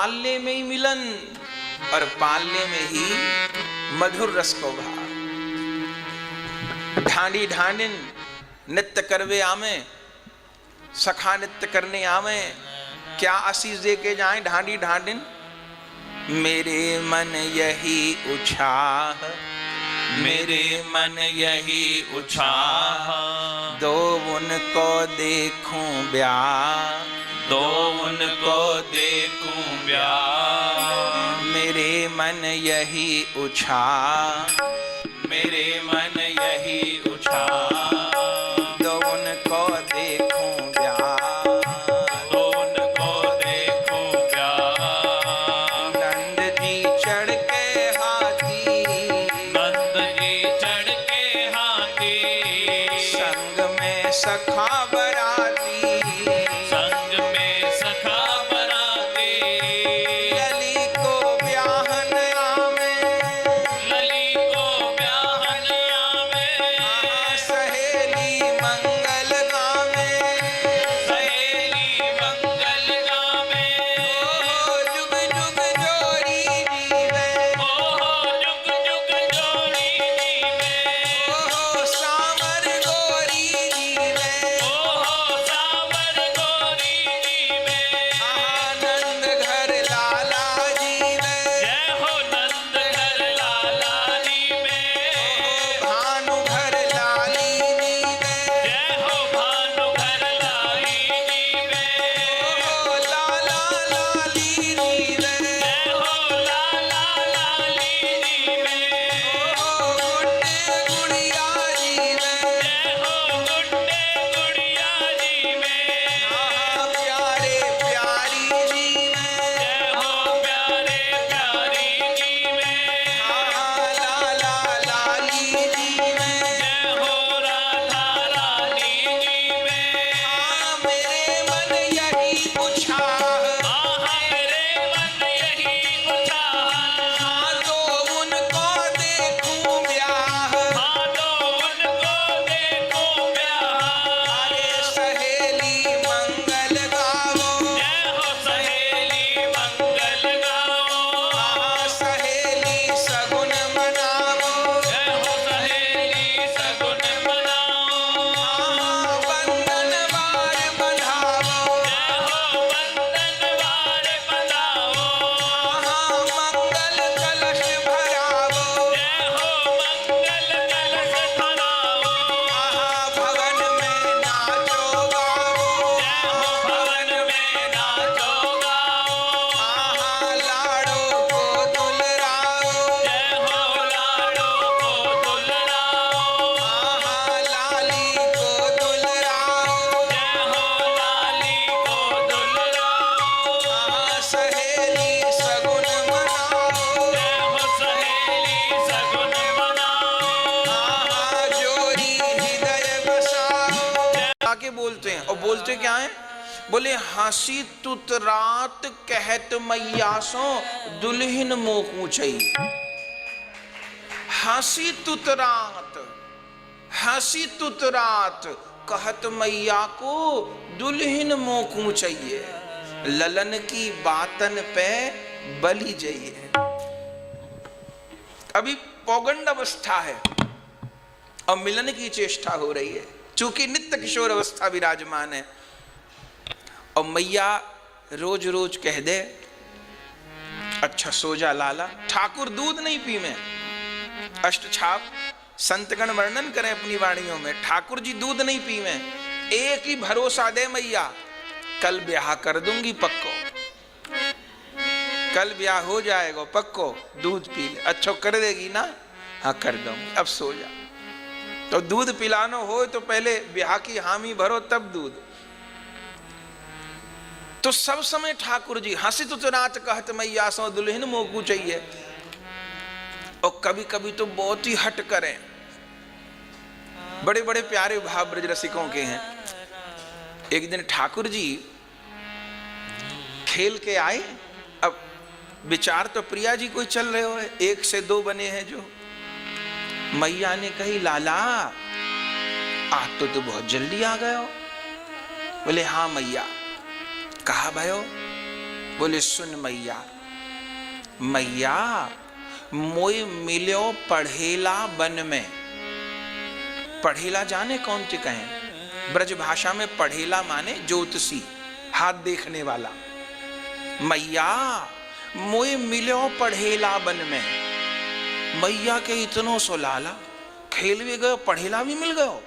पालने में ही मिलन और पालने में ही मधुर रस को भाव। ढांडी ढांडिन नित्य करवे आमे, सखा नित्य करने आवे, क्या आशीष दे के जाए ढांडी ढांडिन। मेरे मन यही उछाह, मेरे मन यही उछाह, दो उनको देखूं ब्याह, दो उनको देखूं ब्याह। मेरे मन यही उछाह, मेरे मन यही उछाह, दो उनको देखूं ब्याह, दो उनको देखूं ब्याह। नंद जी चढ़ के हाथी, नंद जी चढ़ के हाथी, संग में सखा बराती, संग में सखा बराती। लली को ब्याहन आवे, लली को ब्याहन आवे, सहेली मंगल गावे, सहेली मंगल गावे। ओ जुग जुग जोड़ी जीवे, ओहो जुग जुग जोड़ी जीवे, ओ सावर गोरी जीवे, ओहो सावर गोरी जीवे। आनंद घर लाला जीवे, जय हो नंद घर लाला जीवे, भानु घर लाली जीवे, जय हो भानु घर लाली जीवे, ओ लाला लाली जीवे, जय हो लाला लाली जीवे, ओ गुड्डे गुड़िया जीवे, जय हो गुड्डे गुड़िया जीवे, प्यारे प्यारी जीवे, जय हो प्यारे प्यारी जीवे, लाला लाली जीवे, जय हो राधा रानी जीवे। मेरे मन यही उछाह, आहा मेरे मन यही उछाह, तो उनको देखूं ब्याह, दो उनको देखूं ब्याह। अरे सहेली मंगल गावो, जय हो सहेली मंगल गाओ, सहेली सगुन मनावो, जय हो सहेली सगुन मनाओ, बंधन वार बंधावो, जय हो बंधन वार बंधाओ, मंगल कलश भरावो, जय हो मंगल कलश धराओ, भवन में नाचो गावो, जय हो भवन में नाचो गाओ, लाड़ो को दुलराओ, जय हो लाड़ो को दुलराओ, लाली को दुलराओ, जय हो लाली को दुलराओ, सहेली सगुन मनाओ, जय हो सहेली सगुन मनाओ, जोरी हृदय बसाओ। आके बोलते हैं और बोलते क्या है, बोले हंसी तुत रात कहत मैया सो दुल्हन मोकू चाहिए। हंसी तुत रात, हंसी तुत रात कहत मैया को दुल्हन मोकू चाहिए, ललन की बातन पे बली जाइए। अभी पौगंड अवस्था है और मिलन की चेष्टा हो रही है, चूंकि नित्य किशोर अवस्था विराजमान है। और मैया रोज रोज कह दे, अच्छा सो जा लाला, ठाकुर दूध नहीं पी में। अष्ट छाप संतगण वर्णन करें अपनी वाणियों में, ठाकुर जी दूध नहीं पी में। एक ही भरोसा दे मैया, कल ब्याह कर दूंगी पक्को, कल ब्याह हो जाएगा पक्को, दूध पी ले। अच्छा कर देगी ना, हाँ कर दूंगी, अब सो जा। तो दूध पिलानो हो तो पहले ब्याह की हामी भरो तब दूध। तो सब समय ठाकुर जी हंसी तो रात कहत मैया सो दुल्हन मोकू चाहिए। और कभी कभी तो बहुत ही हट करें, बड़े बड़े प्यारे भाव ब्रज रसिकों के हैं। एक दिन ठाकुर जी खेल के आए, अब विचार तो प्रिया जी कोई चल रहे हो, एक से दो बने हैं जो। मैया ने कही लाला आज तो बहुत जल्दी आ गए हो। बोले हाँ मैया। कहा भयो? बोले सुन मैया, मैया मोय मिल्यो पढ़ेला बन में। पढ़ेला जाने कौन चे कहें? ब्रज भाषा में पढ़ेला माने ज्योतिषी, हाथ देखने वाला। मैया मोय मिल्यो पढ़ेला बन में। मैया के इतनो सो लाला, खेल भी गयो पढ़ेला भी मिल गयो।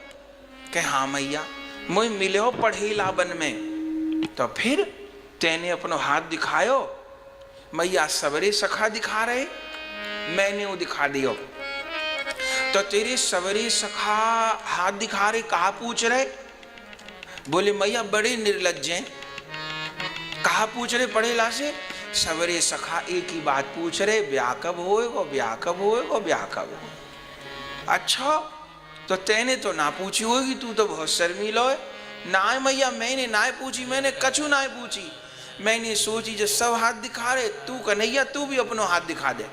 कहे हाँ मैया मोय मिल्यो पढ़ेला बन में। तो फिर तेने अपनो हाथ दिखायो। मैया सवरे सखा दिखा रहे, मैंने वो दिखा दियो। तो तेरे सवरे सखा हाथ दिखा रहे, कहा पूछ रहे? बोले मैया बड़े निर्लज्ज हैं। कहा पूछ रहे पढ़ेला से? सवरे सखा एक ही बात पूछ रहे, ब्याह कब होएगो, ब्याह कब होएगो, ब्याह कब हो। अच्छा तो तेने तो ना पूछी होगी, तू तो बहुत शर्मीलो है। ना मैया मैंने ना पूछी, मैंने कछु ना पूछी। मैंने सोची जो सब हाथ दिखा रहे, तू कन्हैया तू भी अपनो हाथ दिखा दे।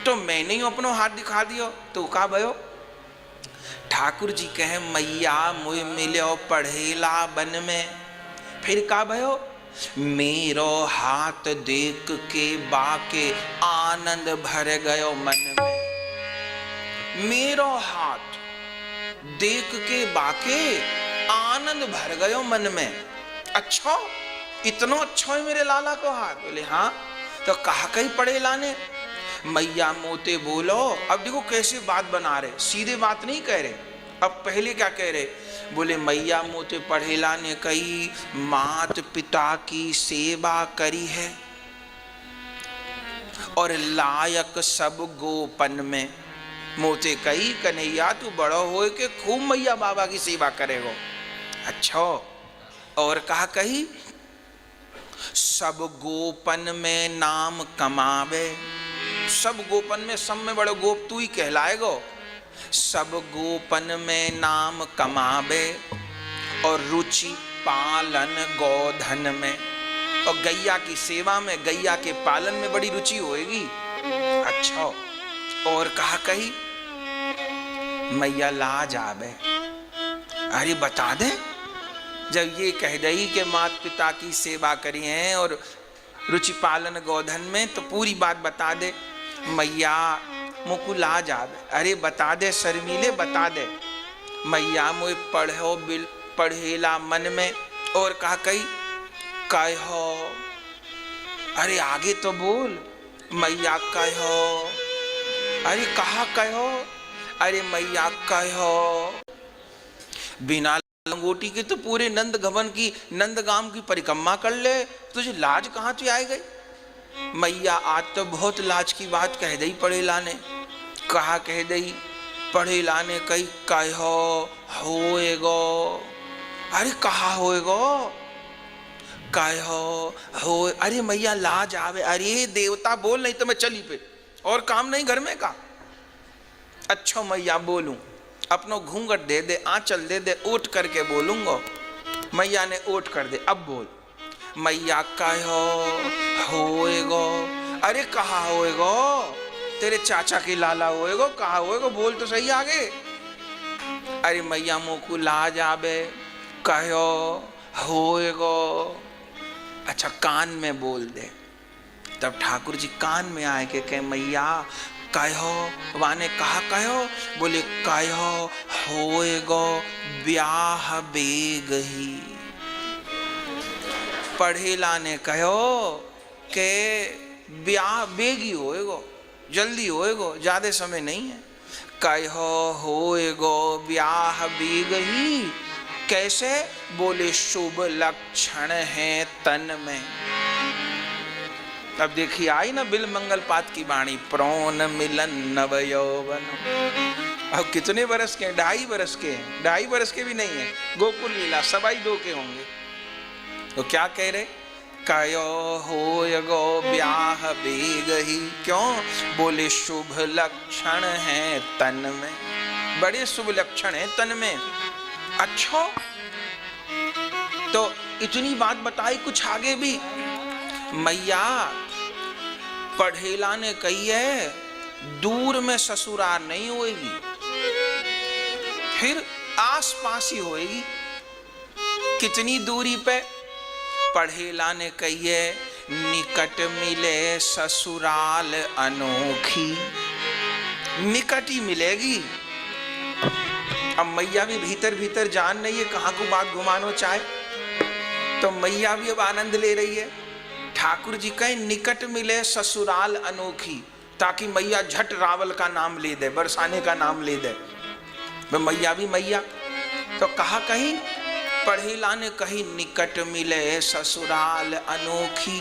तो मैंने ही अपनो हाथ दिखा दियो। तो का भयो? ठाकुर जी कहे मैया मुझे मिलो पढ़ेला बन में। फिर का भयो? मेरो हाथ देख के बाके आनंद भर गयो मन में। मेरो हाथ देख के बाके आनंद भर गयो मन में। अच्छा इतना अच्छा है मेरे लाला को हाथ? बोले हाँ। तो कहा कहीं पढ़ेला ने? मैया मोते बोलो। अब देखो कैसे बात बना रहे, सीधे बात नहीं कह रहे। अब पहले क्या कह रहे? बोले मैया मोते पढ़ेला ने कही मात पिता की सेवा करी है और लायक सब गोपन में। मोते कही कन्हैया तू बड़ो होए के खूब मैया बाबा की सेवा करेगो। अच्छा और कहा कही सब गोपन में नाम कमावे। सब गोपन में सब में बड़ो गोप तू ही कहलाएगो। सब गोपन में नाम कमावे और रुचि पालन गोधन में। और गैया की सेवा में, गैया के पालन में बड़ी रुचि होएगी। अच्छा और कहा कही मैया लाज आवे। अरे बता दे, जब ये कह दई कि माता पिता की सेवा करी है और रुचि पालन गोधन में, तो पूरी बात बता दे। मैया मुकु लाज आवे। अरे बता दे शर्मीले, बता दे। मैया मुझे पढ़ो बिल पढ़ेला मन में। और कहा कही कहो। अरे आगे तो बोल। मैया कहो। अरे कहा कहो? अरे मैया कहो। बिना लंगोटी के तो पूरे नंद घवन की नंदगाम की परिक्रमा कर ले, तुझे लाज कहाँ से आई गई? मैया आज तो बहुत लाज की बात कह दई पढ़ेला ने। कहा कह दई? पढ़ेला ने कही कहो होएगो। अरे कहा होएगो? कहो हो। अरे मैया लाज आवे। अरे देवता बोल, नहीं तो मैं चली पे और काम नहीं घर में का। अच्छा मैया बोलूं? अपनो घूंघट दे दे, आंचल दे दे, ओट करके बोलूंगा। मैया ने ओट कर दे। अब बोल। मैया कहो होएगो। अरे कहा होएगो? तेरे चाचा की लाला होएगो। कहा होएगो? बोल तो सही आगे। अरे मैया मोकू लाज आवे। कहो होएगो। अच्छा कान में बोल दे। तब ठाकुर जी कान में आए के कहे मैया कहो। वाने कहा कहो? बोले कहो होएगो ब्याह बेगही। पढ़ेला ने कहो के ब्याह बेगी होएगो, जल्दी होएगो, ज्यादा समय नहीं है। कहो होएगो ब्याह बेगही। कैसे? बोले शुभ लक्षण है तन में। अब देखिए आई ना बिल मंगल पात की वाणी, प्रोन मिलन नव यौवन। अब कितने बरस के? 2.5 बरस के हैं। 2.5 बरस के भी नहीं है। गोकुल लीला 2.25 के होंगे। तो क्या कह रहे? कयो होएगो ब्याह बेगही। क्यों? बोले शुभ लक्षण है तन में। बड़े शुभ लक्षण है तन में। अच्छा तो इतनी बात बताई, कुछ आगे भी। मैया पढ़ेला ने कही है दूर में ससुराल नहीं होएगी, फिर आस पास ही होएगी। कितनी दूरी पे? पढ़ेला ने कही है निकट मिले ससुराल अनोखी। निकट ही मिलेगी। अब मैया भी भीतर भीतर जान नहीं है कहां को बात घुमानो चाहे, तो मैया भी अब आनंद ले रही है। ठाकुर जी कहें निकट मिले ससुराल अनोखी, ताकि मैया झट रावल का नाम ले दे, बरसाने का नाम ले दे। मैया भी मैया तो कहा कहीं पढ़ेला ने कही निकट मिले ससुराल अनोखी।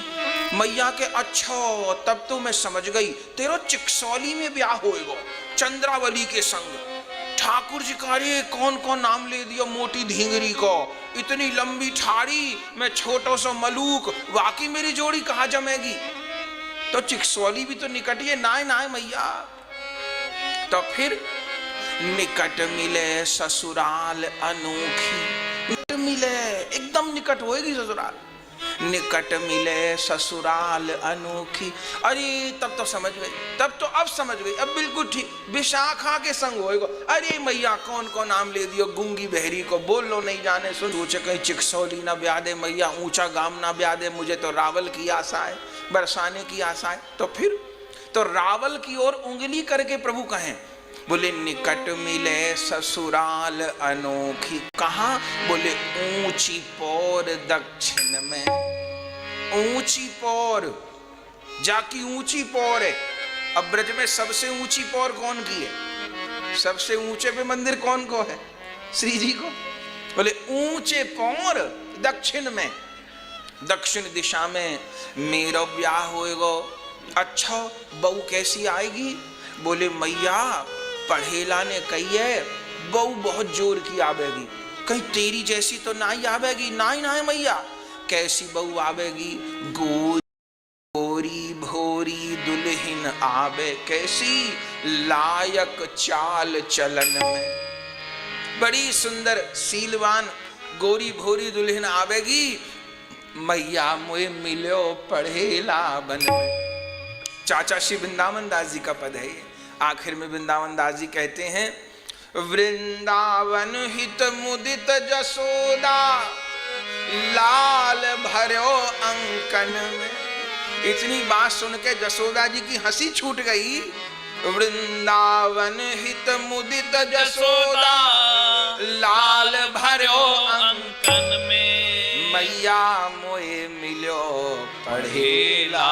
मैया के अच्छा तब तो मैं समझ गई तेरो चिकसौली में ब्याह होएगा चंद्रावली के संग। ठाकुर जी कह रहे कौन कौन नाम ले दिया मोटी ढींगरी को, इतनी लंबी ठाड़ी मैं छोटो सा मलूक, वाकई मेरी जोड़ी कहाँ जमेगी। तो चिकसौली भी तो निकट ही नाय नाय मैया। तो फिर निकट मिले ससुराल अनोखी, निकट मिले एकदम निकट होएगी ससुराल। निकट मिले ससुराल अनोखी। अरे तब तो समझ गई, तब तो अब समझ गई, अब बिल्कुल ठीक। विशाखा के संग होएगा। अरे मैया कौन कौन नाम ले दियो, गूंगी बहरी को बोल लो नहीं जाने सुन। सोचे कहीं चिकसौली ना ब्याह दे मैया, ऊंचा गाम ना ब्याह दे, मुझे तो रावल की आशा है, बरसाने की आशा है। तो फिर तो रावल की ओर उंगली करके प्रभु कहें, बोले निकट मिले ससुराल अनोखी। कहां? बोले ऊंची पौर दक्षिण में। ऊंची पौर, जाकी ऊंची पौर है। अब ब्रज में सबसे ऊंची पौर कौन की है? सबसे ऊंचे पे मंदिर कौन को है? श्री जी को। बोले ऊंचे पौर दक्षिण में, दक्षिण दिशा में मेरा ब्याह होएगा। अच्छा बहू कैसी आएगी? बोले मैया पढ़ेला ने कही है बहू बहुत जोर की आवेगी, कहीं तेरी जैसी तो ना ही आवेगी। ना ही ना है मैया। कैसी बहू आवेगी? गोरी भोरी दुल्हन आवे, कैसी? लायक चाल चलन में, बड़ी सुंदर सीलवान गोरी भोरी दुल्हन आवेगी। मैया मुझे मिलो पढ़ेला बन में। चाचा श्री वृंदावन दास जी का पद है ये। आखिर में वृंदावन दास जी कहते हैं, वृंदावन हित मुदित जसोदा लाल भरो अंकन में। इतनी बात सुन के जसोदा जी की हंसी छूट गई। वृंदावन हित मुदित जसोदा लाल भरो अंकन में, मैया मोए मिलो पढ़ेला